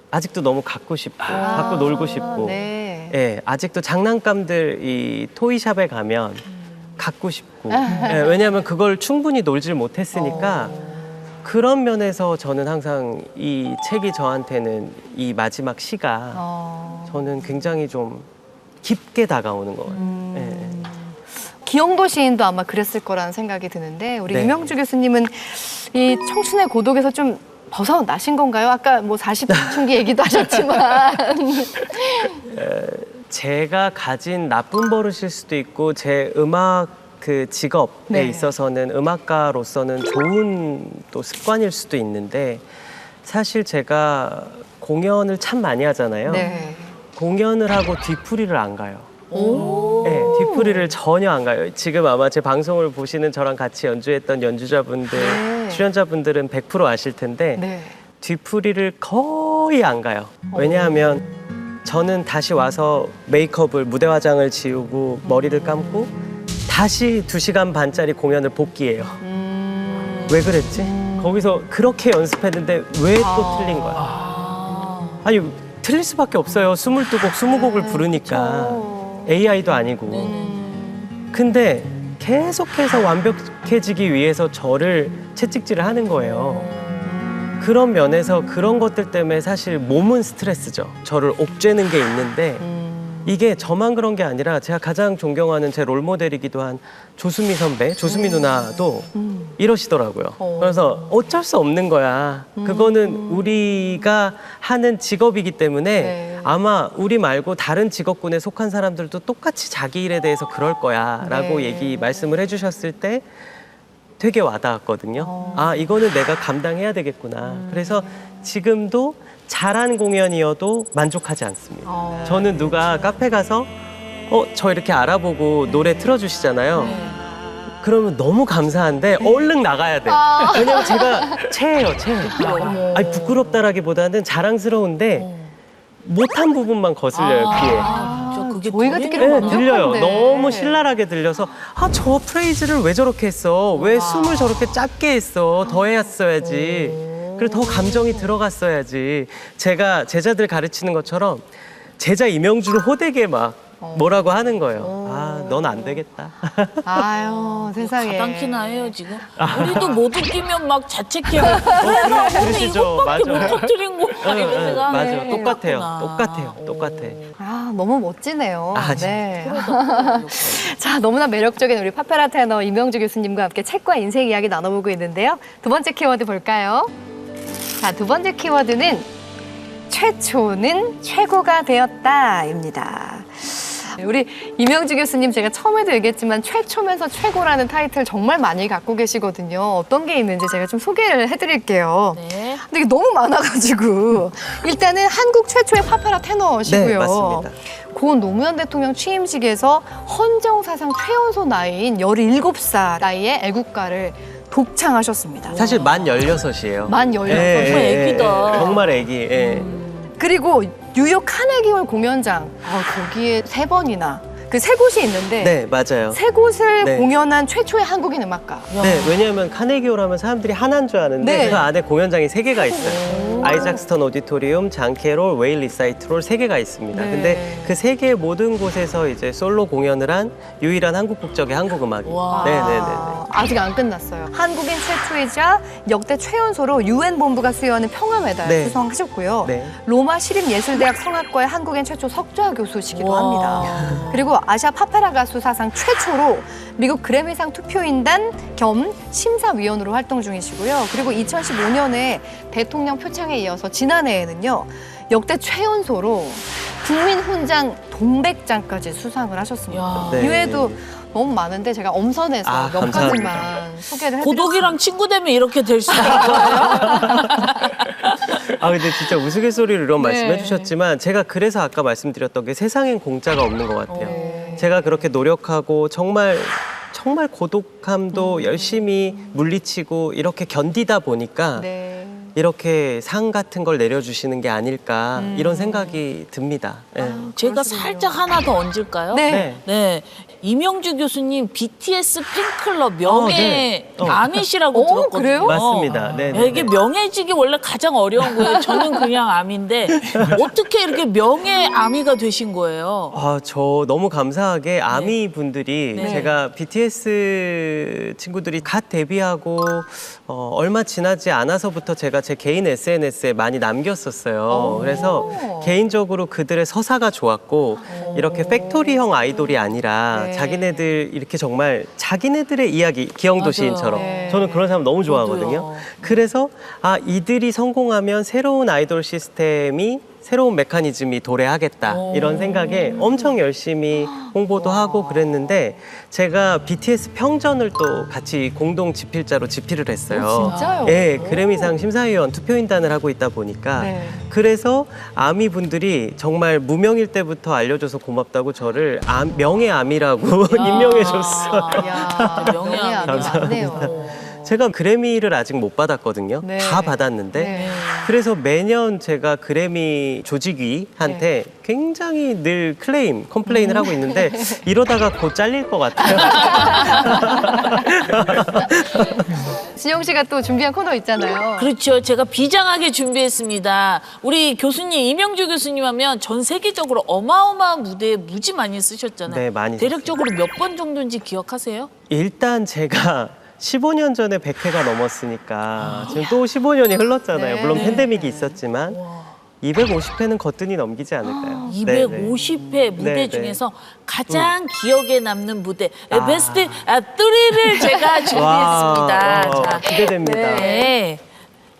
아직도 너무 갖고 싶고, 갖고 놀고 싶고. 네. 예, 아직도 장난감들 이 토이샵에 가면 갖고 싶고. 예, 왜냐하면 그걸 충분히 놀질 못했으니까 그런 면에서 저는 항상 이 책이 저한테는 이 마지막 시가 저는 굉장히 좀 깊게 다가오는 것 같아요. 예. 기영도 시인도 아마 그랬을 거라는 생각이 드는데 우리 네. 임영주 교수님은 이 청춘의 고독에서 좀 벗어나신 건가요? 아까 뭐 40춘기 얘기도 하셨지만 제가 가진 나쁜 버릇일 수도 있고 제 음악 그 직업에 네. 있어서는 음악가로서는 좋은 또 습관일 수도 있는데 사실 제가 공연을 참 많이 하잖아요. 네. 공연을 하고 뒤풀이를 안 가요. 네, 뒤풀이를 전혀 안 가요. 지금 아마 제 방송을 보시는 저랑 같이 연주했던 연주자분들, 네. 출연자분들은 100% 아실 텐데 네. 뒤풀이를 거의 안 가요. 왜냐하면 저는 다시 와서 메이크업을 무대 화장을 지우고 머리를 감고 다시 2시간 반짜리 공연을 복귀해요. 왜 그랬지? 거기서 그렇게 연습했는데 왜 또 틀린 거야? 아니 틀릴 수밖에 없어요. 22곡, 20곡을 부르니까 AI도 아니고. 근데 계속해서 완벽해지기 위해서 저를 채찍질을 하는 거예요. 그런 면에서 그런 것들 때문에 사실 몸은 스트레스죠. 저를 옥죄는 게 있는데 이게 저만 그런 게 아니라 제가 가장 존경하는 제 롤모델이기도 한 조수미 선배, 조수미 누나도 이러시더라고요. 그래서 어쩔 수 없는 거야. 그거는 우리가 하는 직업이기 때문에 네. 아마 우리 말고 다른 직업군에 속한 사람들도 똑같이 자기 일에 대해서 그럴 거야 라고 네. 말씀을 해주셨을 때 되게 와닿았거든요. 아, 이거는 내가 감당해야 되겠구나. 그래서 지금도 잘한 공연이어도 만족하지 않습니다. 저는 누가 카페 가서 저 이렇게 알아보고 노래 틀어주시잖아요. 그러면 너무 감사한데 얼른 나가야 돼. 왜냐면 제가 체해요, 체해. 아니 부끄럽다라기보다는 자랑스러운데 못한 부분만 거슬려요, 귀에. 진짜 그게 저희가 들리는 듣기로는 거야? 네, 들려요. 완벽한데. 너무 신랄하게 들려서 저 프레이즈를 왜 저렇게 했어? 왜 숨을 저렇게 짧게 했어? 더 했어야지. 그리고 더 감정이 들어갔어야지. 제가 제자들 가르치는 것처럼 제자 이명주를 호되게 막 뭐라고 하는 거예요. 아, 넌 안 되겠다. 아유, 세상에. 가당키나 해요 지금. 우리도 못 웃기면 막 자책해요. 그러시죠. 이것밖에 맞아요. 못 터뜨린 거야. 이런 생각. 맞아요. 똑같아요. 그렇구나. 똑같아요. 똑같아. 아, 너무 멋지네요. 아, 네. 자, 너무나 매력적인 우리 파페라 테너 이명주 교수님과 함께 책과 인생 이야기 나눠보고 있는데요. 두 번째 키워드 볼까요? 자, 두 번째 키워드는 최초는 최고가 되었다입니다. 우리 이명주 교수님 제가 처음에도 얘기했지만 최초면서 최고라는 타이틀 정말 많이 갖고 계시거든요. 어떤 게 있는지 제가 좀 소개를 해드릴게요. 네. 근데 이게 너무 많아가지고 일단은 한국 최초의 파페라 테너시고요. 네, 맞습니다. 고 노무현 대통령 취임식에서 헌정사상 최연소 나이인 17살 나이에 애국가를 독창하셨습니다. 사실 만 16이에요. 만 16. 정말 애기다. 정말 애기. 예. 그리고 뉴욕 카네기홀 공연장 거기에 3번이나 그 3곳이 있는데 네, 맞아요. 3곳을 네. 공연한 최초의 한국인 음악가. 네, 왜냐하면 카네기홀 하면 사람들이 하나인 줄 아는데 네. 그 안에 공연장이 3개가 있어요. 아이작스턴 오디토리움, 장캐롤, 웨일 리사이트롤 3개가 있습니다. 네. 근데 그 3개 모든 곳에서 이제 솔로 공연을 한 유일한 한국 국적의 한국 음악이에요. 와. 네네네. 아직 안 끝났어요. 한국인 최초이자 역대 최연소로 유엔 본부가 수여하는 평화 메달 네. 수상하셨고요. 네. 로마 시립예술대학 성악과의 한국인 최초 석좌 교수시기도 와. 합니다. 그리고 아시아 파페라 가수 사상 최초로 미국 그래미상 투표인단 겸 심사위원으로 활동 중이시고요. 그리고 2015년에 대통령 표창에 이어서 지난해에는요. 역대 최연소로 국민훈장 동백장까지 수상을 하셨습니다. 야. 네. 이외에도 너무 많은데 제가 엄선해서 아, 몇 감사합니다. 가지만 소개를 해드렸습니다. 고독이랑 친구 되면 이렇게 될 수 있는 거예요? 아 근데 진짜 우스갯소리로 이런 네. 말씀해 주셨지만 제가 그래서 아까 말씀드렸던 게 세상엔 공짜가 없는 것 같아요. 제가 그렇게 노력하고 정말 고독함도 열심히 물리치고 이렇게 견디다 보니까 네. 이렇게 상 같은 걸 내려주시는 게 아닐까 이런 생각이 듭니다. 예. 제가 살짝 하나 더 얹을까요? 네. 네. 네. 이명주 교수님 BTS 팬클럽 명예 네. 아미시라고 들었거든요. 그래요? 맞습니다. 네, 네, 이게 네. 명예직이 원래 가장 어려운 거예요. 저는 그냥 아미인데 어떻게 이렇게 명예 아미가 되신 거예요? 아, 저 너무 감사하게 아미 분들이 네. 제가 BTS 친구들이 갓 데뷔하고 얼마 지나지 않아서부터 제가 제 개인 SNS에 많이 남겼었어요. 그래서 개인적으로 그들의 서사가 좋았고 이렇게 팩토리형 아이돌이 아니라 네. 자기네들 이렇게 정말 자기네들의 이야기 기영도 맞아요. 시인처럼 네. 저는 그런 사람 너무 좋아하거든요. 저도요. 그래서 아 이들이 성공하면 새로운 아이돌 시스템이 새로운 메커니즘이 도래하겠다 이런 생각에 엄청 열심히 홍보도 하고 그랬는데 제가 BTS 평전을 또 같이 공동 집필자로 집필을 했어요. 진짜요? 예, 그래미상 심사위원 투표인단을 하고 있다 보니까 네. 그래서 아미 분들이 정말 무명일 때부터 알려줘서 고맙다고 저를 명예 아미라고 임명해줬어요. 이야, 명예 아미. 맞네요. 제가 그래미를 아직 못 받았거든요. 네. 다 받았는데. 네. 그래서 매년 제가 그래미 조직위한테 굉장히 늘 컴플레인을 하고 있는데 이러다가 곧 잘릴 것 같아요. 진영 씨가 또 준비한 코너 있잖아요. 그렇죠. 제가 비장하게 준비했습니다. 우리 교수님, 이명주 교수님 하면 전 세계적으로 어마어마한 무대에 무지 많이 쓰셨잖아요. 네, 많이 대략적으로 몇 번 정도인지 기억하세요? 일단 제가 15년 전에 100회가 넘었으니까 지금 또 15년이 흘렀잖아요. 네. 물론 팬데믹이 있었지만 250회는 거뜬히 넘기지 않을까요? 250회 무대 네, 네. 중에서 가장 기억에 남는 무대 베스트 3를 제가 준비했습니다. 자, 기대됩니다. 네.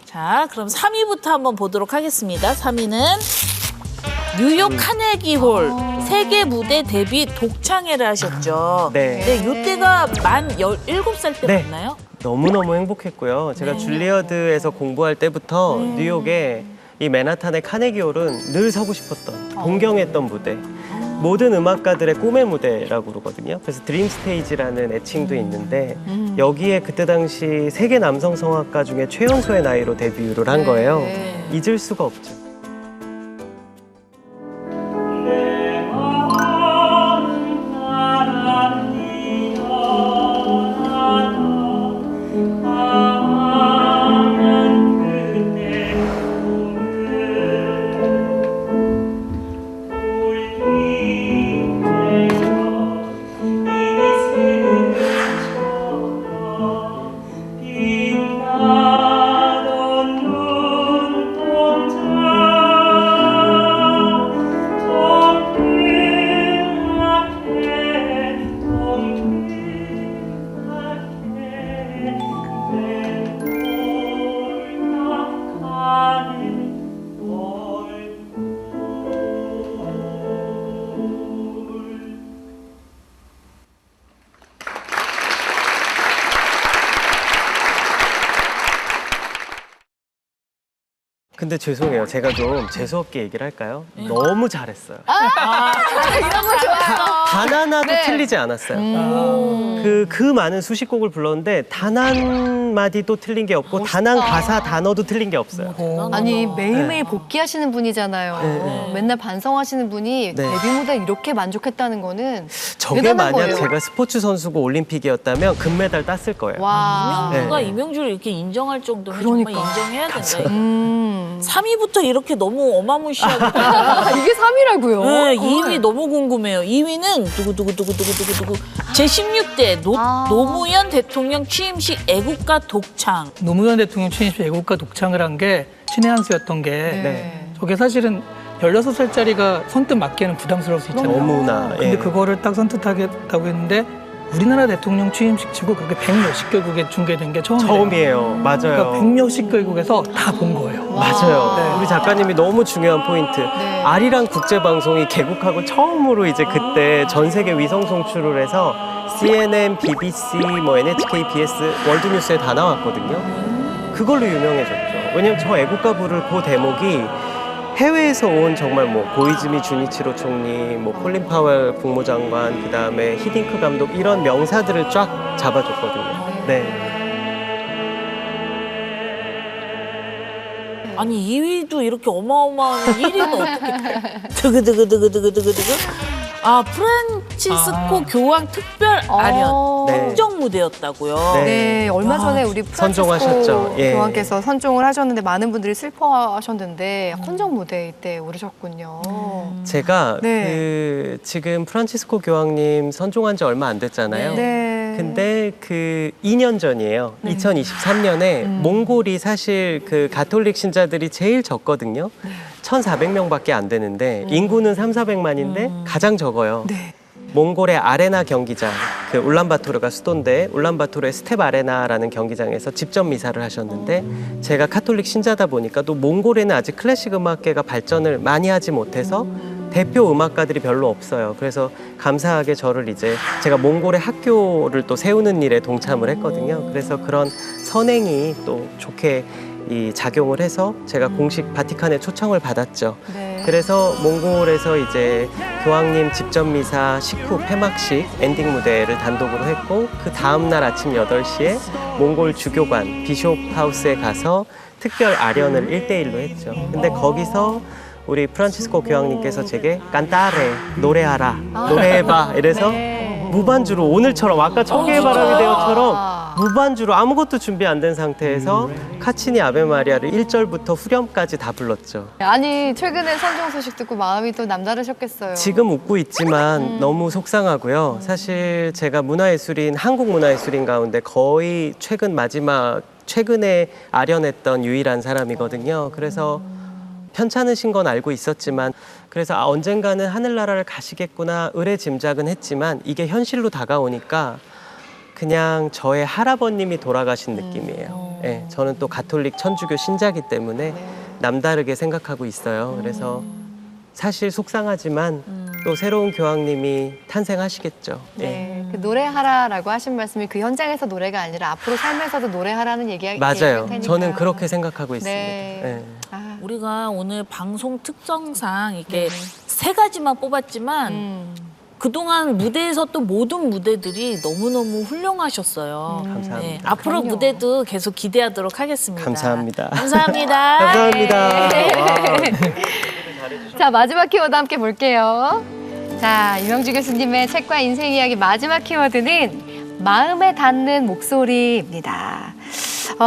자, 그럼 3위부터 한번 보도록 하겠습니다. 3위는 뉴욕 카네기홀 세계 무대 데뷔 독창회를 하셨죠. 네. 이때가 만 17살 때 네. 맞나요? 너무너무 행복했고요. 제가 줄리어드에서 공부할 때부터 뉴욕에 이 맨하탄의 카네기홀은 늘 서고 싶었던, 동경했던 무대. 모든 음악가들의 꿈의 무대라고 그러거든요. 그래서 드림 스테이지라는 애칭도 있는데 여기에 그때 당시 세계 남성 성악가 중에 최연소의 나이로 데뷔를 한 거예요. 잊을 수가 없죠. 근데 죄송해요. 제가 좀 재수없게 얘기를 할까요? 너무 잘했어요. 이런 거 좋아요. 단 하나도 네. 틀리지 않았어요. 그 많은 수식곡을 불렀는데 단 한 마디도 틀린 게 없고 단 한 가사 단어도 틀린 게 없어요. 아니 매일매일 복귀하시는 분이잖아요. 맨날 반성하시는 분이 네. 데뷔 무대 이렇게 만족했다는 거는 저게 대단한 만약 거예요. 제가 스포츠 선수고 올림픽이었다면 금메달 땄을 거예요. 와. 이명주가 네. 이명주를 이렇게 인정할 정도면 그러니까. 정말 인정해야 된다. 3위부터 이렇게 너무 어마무시하고 아, 이게 3위라고요? 네, 2위 너무 궁금해요. 2위는 두구두구두구두구두구 제16대 아. 노무현 대통령 취임식 애국가 독창. 노무현 대통령 취임식 애국가 독창을 한 게 신의 한 수였던 게 네. 저게 사실은 16살짜리가 선뜻 맞기에는 부담스러울 수 있잖아요. 너무나. 근데 예. 그거를 딱 선뜻하겠다고 했는데 우리나라 대통령 취임식 치고 그게 100몇십 개국에 중계된 게 처음이에요. 처음이에요. 맞아요. 그러니까 100몇십 개국에서 다 본 거예요. 맞아요. 네. 우리 작가님이 너무 중요한 포인트. 아리랑 국제방송이 개국하고 처음으로 이제 그때 전 세계 위성 송출을 해서 CNN, BBC, 뭐 NHK, BS, 월드뉴스에 다 나왔거든요. 그걸로 유명해졌죠. 왜냐면 저 애국가부를 그 대목이 해외에서 온 정말 뭐 고이즈미 주니치로 총리, 뭐 콜린 파웰 국무장관, 그 다음에 히딩크 감독 이런 명사들을 쫙 잡아줬거든요. 네. 아니 2위도 이렇게 어마어마한 1위는 어떻게 드그드그드그드그드그드그 아 프란치스코 교황 특별 아련 네. 헌정 무대였다고요. 네. 네, 얼마 전에 우리 선종하셨죠. 프란치스코 예. 교황께서 선종을 하셨는데 많은 분들이 슬퍼하셨는데 헌정 무대 때 오르셨군요. 제가 네. 그 지금 프란치스코 교황님 선종한 지 얼마 안 됐잖아요. 네. 근데 그 2년 전이에요. 2023년에 몽골이 사실 그 가톨릭 신자들이 제일 적거든요. 1,400명밖에 안 되는데 인구는 3,400만인데 가장 적어요. 네. 몽골의 아레나 경기장, 그 울란바토르가 수도인데 울란바토르의 스텝 아레나라는 경기장에서 직접 미사를 하셨는데 제가 카톨릭 신자다 보니까 또 몽골에는 아직 클래식 음악계가 발전을 많이 하지 못해서 대표 음악가들이 별로 없어요. 그래서 감사하게 저를 이제 제가 몽골의 학교를 또 세우는 일에 동참을 했거든요. 그래서 그런 선행이 또 좋게 이 작용을 해서 제가 공식 바티칸에 초청을 받았죠. 네. 그래서 몽골에서 이제 교황님 직접 미사 식후 폐막식 엔딩 무대를 단독으로 했고 그 다음 날 아침 8시에 몽골 주교관 비숍 하우스에 가서 특별 아련을 1대1로 했죠. 근데 거기서 우리 프란치스코 교황님께서 제게 깐따레 노래하라 노래해봐 이래서 무반주로 오늘처럼 아까 청계의 바람이 되어처럼 무반주로 아무것도 준비 안 된 상태에서 카치니 아베 마리아를 1절부터 후렴까지 다 불렀죠. 아니 최근에 선종 소식 듣고 마음이 또 남다르셨겠어요. 지금 웃고 있지만 너무 속상하고요. 사실 제가 문화예술인 한국 문화예술인 가운데 거의 최근에 아련했던 유일한 사람이거든요. 그래서 편찮으신 건 알고 있었지만 그래서 언젠가는 하늘나라를 가시겠구나 의뢰 짐작은 했지만 이게 현실로 다가오니까 그냥 저의 할아버님이 돌아가신 느낌이에요. 네, 저는 또 가톨릭 천주교 신자기 때문에 남다르게 생각하고 있어요. 그래서 사실 속상하지만 또 새로운 교황님이 탄생하시겠죠. 네, 그 노래하라라고 하신 말씀이 그 현장에서 노래가 아니라 앞으로 삶에서도 노래하라는 얘기일 맞아요. 테니까. 저는 그렇게 생각하고 있습니다. 네. 네. 아, 우리가 오늘 방송 특성상 이렇게 세 가지만 뽑았지만 그동안 무대에서 또 모든 무대들이 너무너무 훌륭하셨어요. 감사합니다. 앞으로 그럼요. 무대도 계속 기대하도록 하겠습니다. 감사합니다. 감사합니다. 감사합니다. 와. 자, 마지막 키워드 함께 볼게요. 자, 이명주 교수님의 책과 인생 이야기 마지막 키워드는 마음에 닿는 목소리입니다.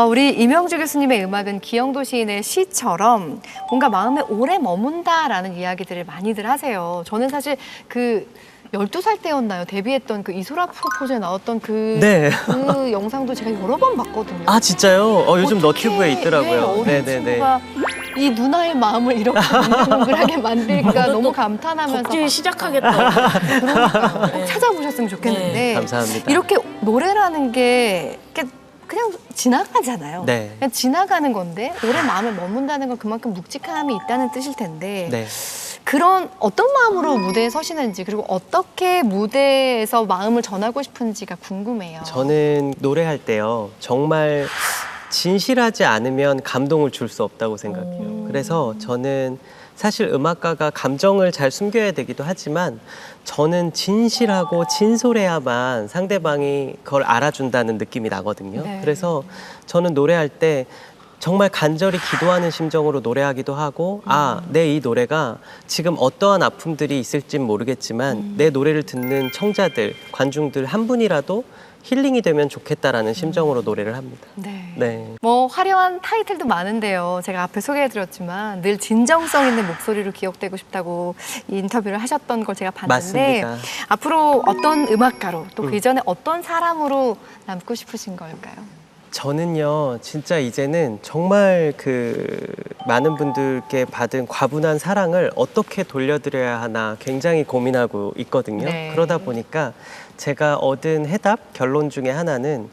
우리 이명주 교수님의 음악은 기영도 시인의 시처럼 뭔가 마음에 오래 머문다라는 이야기들을 많이들 하세요. 저는 사실 그 12살 때였나요? 데뷔했던 그 이소라 프로포즈에 나왔던 그 영상도 제가 여러 번 봤거든요. 아 진짜요? 요즘 어떻게, 너튜브에 있더라고요. 어린 친구가 이 누나의 마음을 이렇게 몽글몽글하게 만들까 너무 감탄하면서 덕질 시작하겠다. 그러니까 꼭 찾아보셨으면 좋겠는데 네, 감사합니다. 이렇게 노래라는 게 이렇게 그냥 지나가잖아요. 네. 그냥 지나가는 건데 오래 마음에 머문다는 건 그만큼 묵직함이 있다는 뜻일 텐데 네. 그런 어떤 마음으로 무대에 서시는지 그리고 어떻게 무대에서 마음을 전하고 싶은지가 궁금해요. 저는 노래할 때요 정말 진실하지 않으면 감동을 줄 수 없다고 생각해요. 그래서 저는 사실 음악가가 감정을 잘 숨겨야 되기도 하지만 저는 진실하고 진솔해야만 상대방이 그걸 알아준다는 느낌이 나거든요. 네. 그래서 저는 노래할 때 정말 간절히 기도하는 심정으로 노래하기도 하고 내 이 노래가 지금 어떠한 아픔들이 있을진 모르겠지만 내 노래를 듣는 청자들, 관중들 한 분이라도 힐링이 되면 좋겠다라는 심정으로 노래를 합니다. 네. 네. 뭐 화려한 타이틀도 많은데요. 제가 앞에 소개해드렸지만 늘 진정성 있는 목소리로 기억되고 싶다고 이 인터뷰를 하셨던 걸 제가 봤는데 맞습니다. 앞으로 어떤 음악가로 또 그 이전에 어떤 사람으로 남고 싶으신 걸까요? 저는요, 진짜 이제는 정말 그 많은 분들께 받은 과분한 사랑을 어떻게 돌려드려야 하나 굉장히 고민하고 있거든요. 네. 그러다 보니까 제가 얻은 해답, 결론 중에 하나는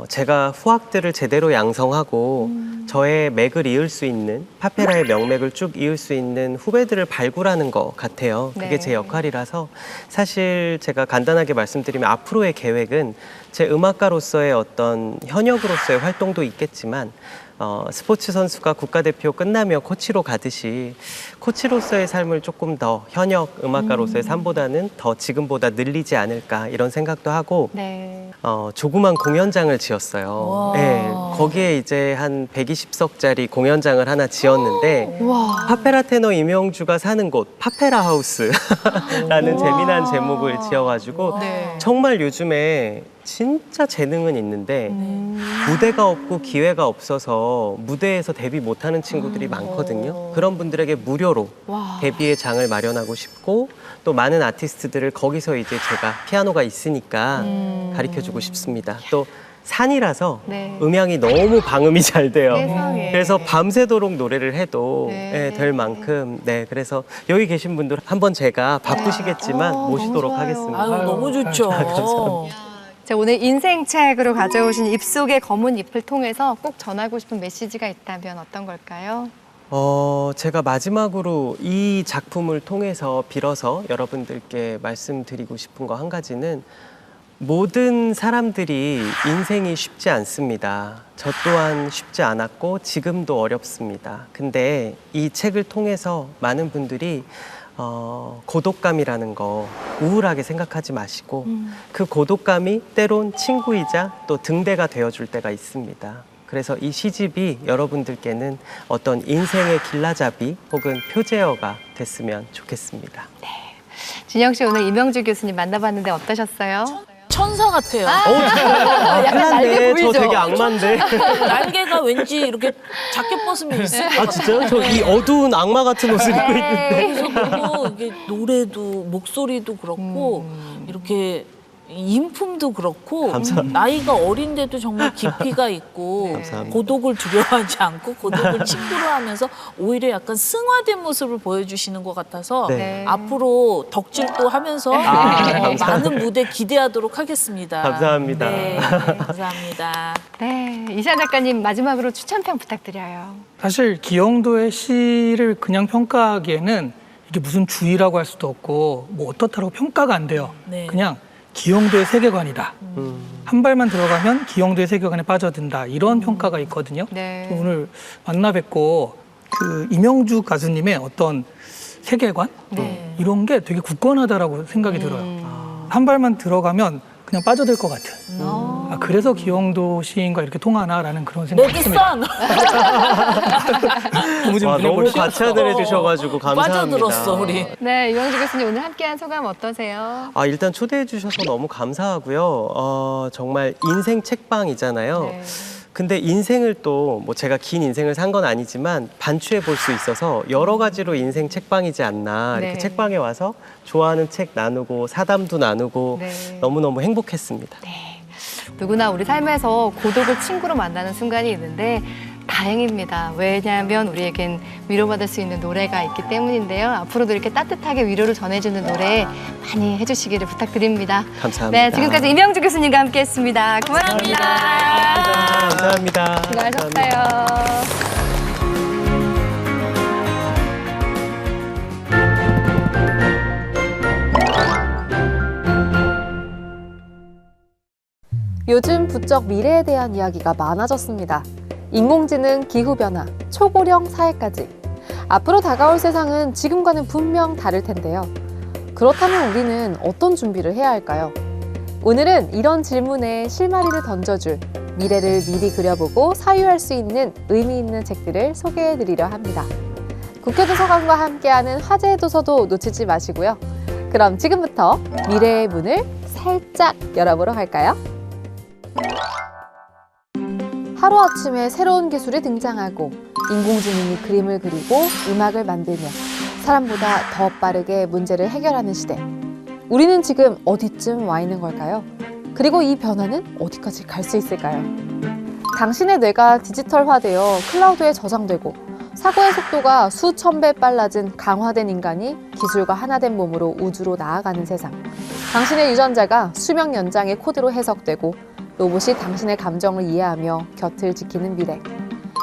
제가 후학들을 제대로 양성하고 저의 맥을 이을 수 있는 파페라의 명맥을 쭉 이을 수 있는 후배들을 발굴하는 것 같아요. 그게 네. 제 역할이라서 사실 제가 간단하게 말씀드리면 앞으로의 계획은 제 음악가로서의 어떤 현역으로서의 활동도 있겠지만 스포츠 선수가 국가대표 끝나며 코치로 가듯이 코치로서의 삶을 조금 더 현역 음악가로서의 삶보다는 더 지금보다 늘리지 않을까 이런 생각도 하고 네. 조그만 공연장을 지었어요. 와. 네, 거기에 이제 한 120석짜리 공연장을 하나 지었는데 와. 파페라 테너 이명주가 사는 곳 파페라 하우스라는 재미난 제목을 지어가지고 네. 정말 요즘에 진짜 재능은 있는데 무대가 없고 기회가 없어서 무대에서 데뷔 못하는 친구들이 많거든요. 그런 분들에게 무료로 와. 데뷔의 장을 마련하고 싶고 또 많은 아티스트들을 거기서 이제 제가 피아노가 있으니까 가르쳐주고 싶습니다. 또 산이라서 네. 음향이 너무 방음이 잘 돼요. 세상에. 그래서 밤새도록 노래를 해도 네. 될 만큼 그래서 여기 계신 분들 한번 제가 바쁘시겠지만 너무 모시도록 좋아요. 하겠습니다. 아유, 너무 좋죠. 자, 오늘 인생책으로 가져오신 입속의 검은 잎을 통해서 꼭 전하고 싶은 메시지가 있다면 어떤 걸까요? 제가 마지막으로 이 작품을 통해서 빌어서 여러분들께 말씀드리고 싶은 거 한 가지는 모든 사람들이 인생이 쉽지 않습니다. 저 또한 쉽지 않았고 지금도 어렵습니다. 근데 이 책을 통해서 많은 분들이 고독감이라는 거 우울하게 생각하지 마시고 그 고독감이 때론 친구이자 또 등대가 되어줄 때가 있습니다. 그래서 이 시집이 여러분들께는 어떤 인생의 길라잡이 혹은 표제어가 됐으면 좋겠습니다. 진영 씨 오늘 이명주 교수님 만나봤는데 어떠셨어요? 천사 같아요. 약간 날개 악마인데 보이죠? 저 되게 악마인데. 날개가 왠지 이렇게 자켓 벗으면 있을 것 같아요. 아 진짜요? 저 이 어두운 악마 같은 옷을 입고 있는데. 그래서 그리고 이게 노래도 목소리도 그렇고 이렇게 인품도 그렇고 감사합니다. 나이가 어린데도 정말 깊이가 있고 감사합니다. 고독을 두려워하지 않고 고독을 친구로 하면서 오히려 약간 승화된 모습을 보여주시는 것 같아서 네. 앞으로 덕질도 하면서 많은 무대 기대하도록 하겠습니다. 감사합니다. 네, 감사합니다. 네, 이시안 작가님 마지막으로 추천평 부탁드려요. 사실 기영도의 시를 그냥 평가하기에는 이게 무슨 주의라고 할 수도 없고 뭐 어떻다라고 평가가 안 돼요. 네. 그냥 기영도의 세계관이다. 한 발만 들어가면 기영도의 세계관에 빠져든다. 이런 평가가 있거든요. 네. 오늘 만나 뵙고 그 이명주 가수님의 어떤 세계관 네. 이런 게 되게 굳건하다라고 생각이 들어요. 한 발만 들어가면 그냥 빠져들 것 같은. 아, 그래서 기영도 시인과 이렇게 통하나라는 그런 생각이 듭니다. 레드선 너무 좀 와, 너무 들려버리죠? 과찬을 해주셔가지고 감사합니다. 빠져들었어 우리. 네, 유영주 교수님 오늘 함께한 소감 어떠세요? 아, 일단 초대해 주셔서 너무 감사하고요. 정말 인생 책방이잖아요. 네. 근데 인생을 또 뭐 제가 긴 인생을 산 건 아니지만 반추해 볼 수 있어서 여러 가지로 인생 책방이지 않나. 이렇게 네. 책방에 와서 좋아하는 책 나누고 사담도 나누고 네. 너무너무 행복했습니다. 누구나 우리 삶에서 고독을 친구로 만나는 순간이 있는데 다행입니다. 왜냐하면 우리에겐 위로받을 수 있는 노래가 있기 때문인데요. 앞으로도 이렇게 따뜻하게 위로를 전해주는 노래 많이 해주시기를 부탁드립니다. 감사합니다. 네, 지금까지 임영주 교수님과 함께했습니다. 고맙습니다. 감사합니다. 수고하셨어요. 요즘 부쩍 미래에 대한 이야기가 많아졌습니다. 인공지능, 기후변화, 초고령 사회까지. 앞으로 다가올 세상은 지금과는 분명 다를 텐데요. 그렇다면 우리는 어떤 준비를 해야 할까요? 오늘은 이런 질문에 실마리를 던져줄 미래를 미리 그려보고 사유할 수 있는 의미 있는 책들을 소개해드리려 합니다. 국회도서관과 함께하는 화제의 도서도 놓치지 마시고요. 그럼 지금부터 미래의 문을 살짝 열어보러 갈까요? 하루아침에 새로운 기술이 등장하고 인공지능이 그림을 그리고 음악을 만들며 사람보다 더 빠르게 문제를 해결하는 시대. 우리는 지금 어디쯤 와 있는 걸까요? 그리고 이 변화는 어디까지 갈 수 있을까요? 당신의 뇌가 디지털화되어 클라우드에 저장되고 사고의 속도가 수천 배 빨라진 강화된 인간이 기술과 하나된 몸으로 우주로 나아가는 세상. 당신의 유전자가 수명 연장의 코드로 해석되고 로봇이 당신의 감정을 이해하며 곁을 지키는 미래.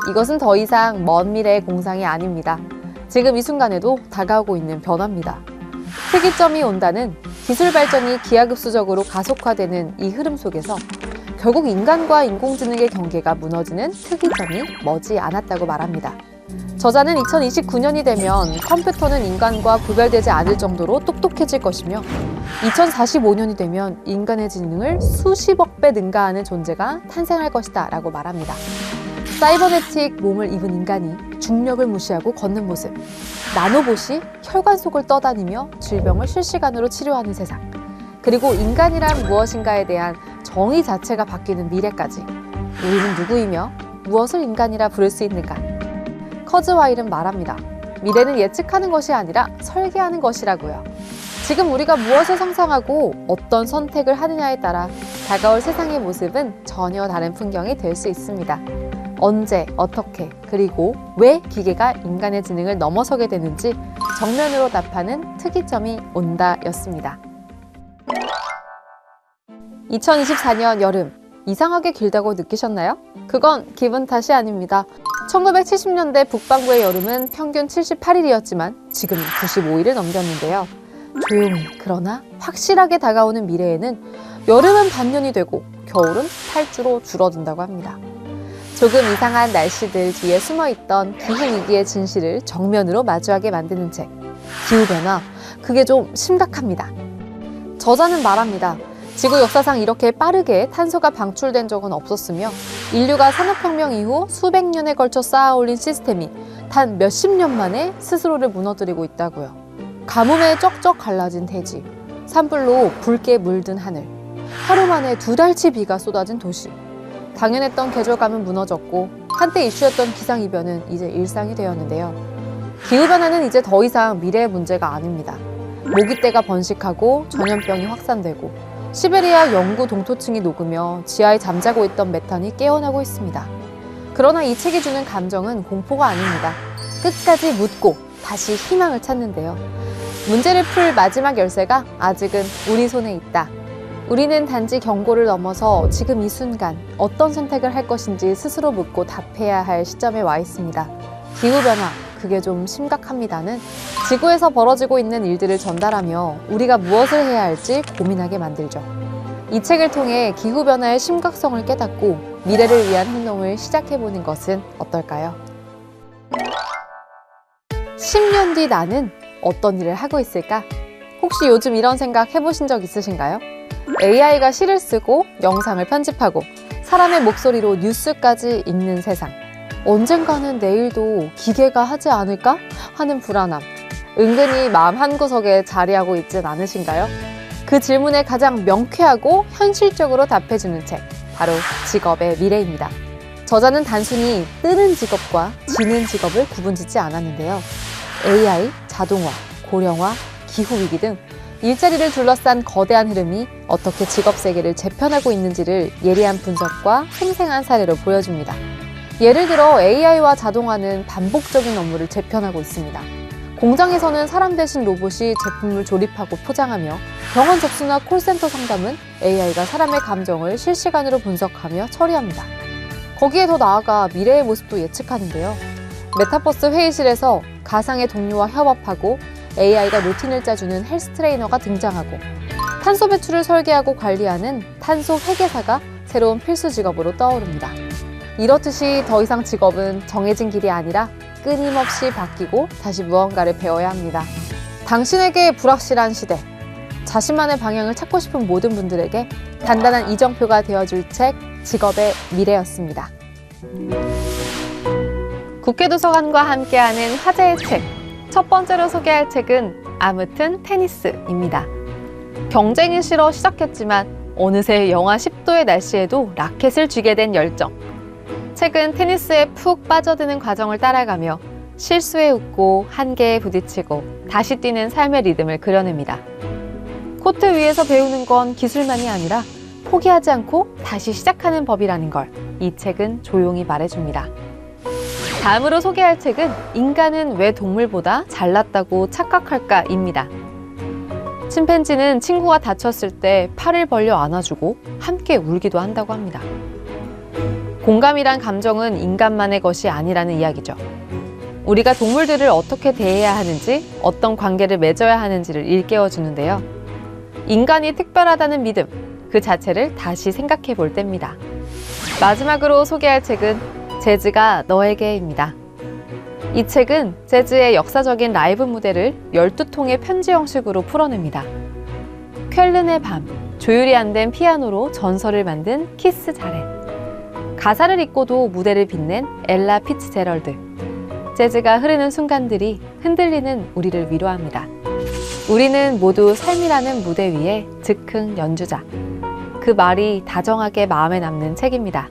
이것은 더 이상 먼 미래의 공상이 아닙니다. 지금 이 순간에도 다가오고 있는 변화입니다. 특이점이 온다는 기술 발전이 기하급수적으로 가속화되는 이 흐름 속에서 결국 인간과 인공지능의 경계가 무너지는 특이점이 머지 않았다고 말합니다. 저자는 2029년이 되면 컴퓨터는 인간과 구별되지 않을 정도로 똑똑해질 것이며 2045년이 되면 인간의 지능을 수십억 배 능가하는 존재가 탄생할 것이다 라고 말합니다. 사이버네틱 몸을 입은 인간이 중력을 무시하고 걷는 모습, 나노봇이 혈관 속을 떠다니며 질병을 실시간으로 치료하는 세상, 그리고 인간이란 무엇인가에 대한 정의 자체가 바뀌는 미래까지 우리는 누구이며 무엇을 인간이라 부를 수 있는가? 커즈와일은 말합니다. 미래는 예측하는 것이 아니라 설계하는 것이라고요. 지금 우리가 무엇을 상상하고 어떤 선택을 하느냐에 따라 다가올 세상의 모습은 전혀 다른 풍경이 될 수 있습니다. 언제, 어떻게, 그리고 왜 기계가 인간의 지능을 넘어서게 되는지 정면으로 답하는 특이점이 온다였습니다. 2024년 여름, 이상하게 길다고 느끼셨나요? 그건 기분 탓이 아닙니다. 1970년대 북반구의 여름은 평균 78일이었지만 지금은 95일을 넘겼는데요. 조용히 그러나 확실하게 다가오는 미래에는 여름은 반년이 되고 겨울은 8주로 줄어든다고 합니다. 조금 이상한 날씨들 뒤에 숨어있던 기후위기의 진실을 정면으로 마주하게 만드는 책, 기후변화, 그게 좀 심각합니다. 저자는 말합니다. 지구 역사상 이렇게 빠르게 탄소가 방출된 적은 없었으며 인류가 산업혁명 이후 수백 년에 걸쳐 쌓아올린 시스템이 단 몇십 년 만에 스스로를 무너뜨리고 있다고요. 가뭄에 쩍쩍 갈라진 대지, 산불로 붉게 물든 하늘, 하루 만에 2달치 비가 쏟아진 도시. 당연했던 계절감은 무너졌고 한때 이슈였던 기상이변은 이제 일상이 되었는데요. 기후변화는 이제 더 이상 미래의 문제가 아닙니다. 모기떼가 번식하고 전염병이 확산되고 시베리아 영구 동토층이 녹으며 지하에 잠자고 있던 메탄이 깨어나고 있습니다. 그러나 이 책이 주는 감정은 공포가 아닙니다. 끝까지 묻고 다시 희망을 찾는데요. 문제를 풀 마지막 열쇠가 아직은 우리 손에 있다. 우리는 단지 경고를 넘어서 지금 이 순간 어떤 선택을 할 것인지 스스로 묻고 답해야 할 시점에 와 있습니다. 기후변화, 그게 좀 심각합니다는 지구에서 벌어지고 있는 일들을 전달하며 우리가 무엇을 해야 할지 고민하게 만들죠. 이 책을 통해 기후변화의 심각성을 깨닫고 미래를 위한 행동을 시작해보는 것은 어떨까요? 10년 뒤 나는 어떤 일을 하고 있을까? 혹시 요즘 이런 생각 해보신 적 있으신가요? AI가 시를 쓰고 영상을 편집하고 사람의 목소리로 뉴스까지 읽는 세상. 언젠가는 내일도 기계가 하지 않을까 하는 불안함. 은근히 마음 한구석에 자리하고 있진 않으신가요? 그 질문에 가장 명쾌하고 현실적으로 답해주는 책, 바로 직업의 미래입니다. 저자는 단순히 뜨는 직업과 지는 직업을 구분짓지 않았는데요. AI, 자동화, 고령화, 기후위기 등 일자리를 둘러싼 거대한 흐름이 어떻게 직업 세계를 재편하고 있는지를 예리한 분석과 생생한 사례로 보여줍니다. 예를 들어 AI와 자동화는 반복적인 업무를 재편하고 있습니다. 공장에서는 사람 대신 로봇이 제품을 조립하고 포장하며 병원 접수나 콜센터 상담은 AI가 사람의 감정을 실시간으로 분석하며 처리합니다. 거기에 더 나아가 미래의 모습도 예측하는데요. 메타버스 회의실에서 가상의 동료와 협업하고 AI가 루틴을 짜주는 헬스 트레이너가 등장하고 탄소 배출을 설계하고 관리하는 탄소 회계사가 새로운 필수 직업으로 떠오릅니다. 이렇듯이 더 이상 직업은 정해진 길이 아니라 끊임없이 바뀌고 다시 무언가를 배워야 합니다. 당신에게 불확실한 시대, 자신만의 방향을 찾고 싶은 모든 분들에게 단단한 이정표가 되어줄 책 직업의 미래였습니다. 국회도서관과 함께하는 화제의 책. 첫 번째로 소개할 책은 아무튼 테니스입니다. 경쟁이 싫어 시작했지만 어느새 영하 10도의 날씨에도 라켓을 쥐게 된 열정. 책은 테니스에 푹 빠져드는 과정을 따라가며 실수에 웃고 한계에 부딪히고 다시 뛰는 삶의 리듬을 그려냅니다. 코트 위에서 배우는 건 기술만이 아니라 포기하지 않고 다시 시작하는 법이라는 걸 이 책은 조용히 말해줍니다. 다음으로 소개할 책은 인간은 왜 동물보다 잘났다고 착각할까입니다. 침팬지는 친구가 다쳤을 때 팔을 벌려 안아주고 함께 울기도 한다고 합니다. 공감이란 감정은 인간만의 것이 아니라는 이야기죠. 우리가 동물들을 어떻게 대해야 하는지, 어떤 관계를 맺어야 하는지를 일깨워주는데요. 인간이 특별하다는 믿음, 그 자체를 다시 생각해 볼 때입니다. 마지막으로 소개할 책은 재즈가 너에게입니다. 이 책은 재즈의 역사적인 라이브 무대를 12통의 편지 형식으로 풀어냅니다. 쾰른의 밤, 조율이 안 된 피아노로 전설을 만든 키스 자렛, 가사를 잊고도 무대를 빛낸 엘라 피츠제럴드, 재즈가 흐르는 순간들이 흔들리는 우리를 위로합니다. 우리는 모두 삶이라는 무대 위에 즉흥 연주자. 그 말이 다정하게 마음에 남는 책입니다.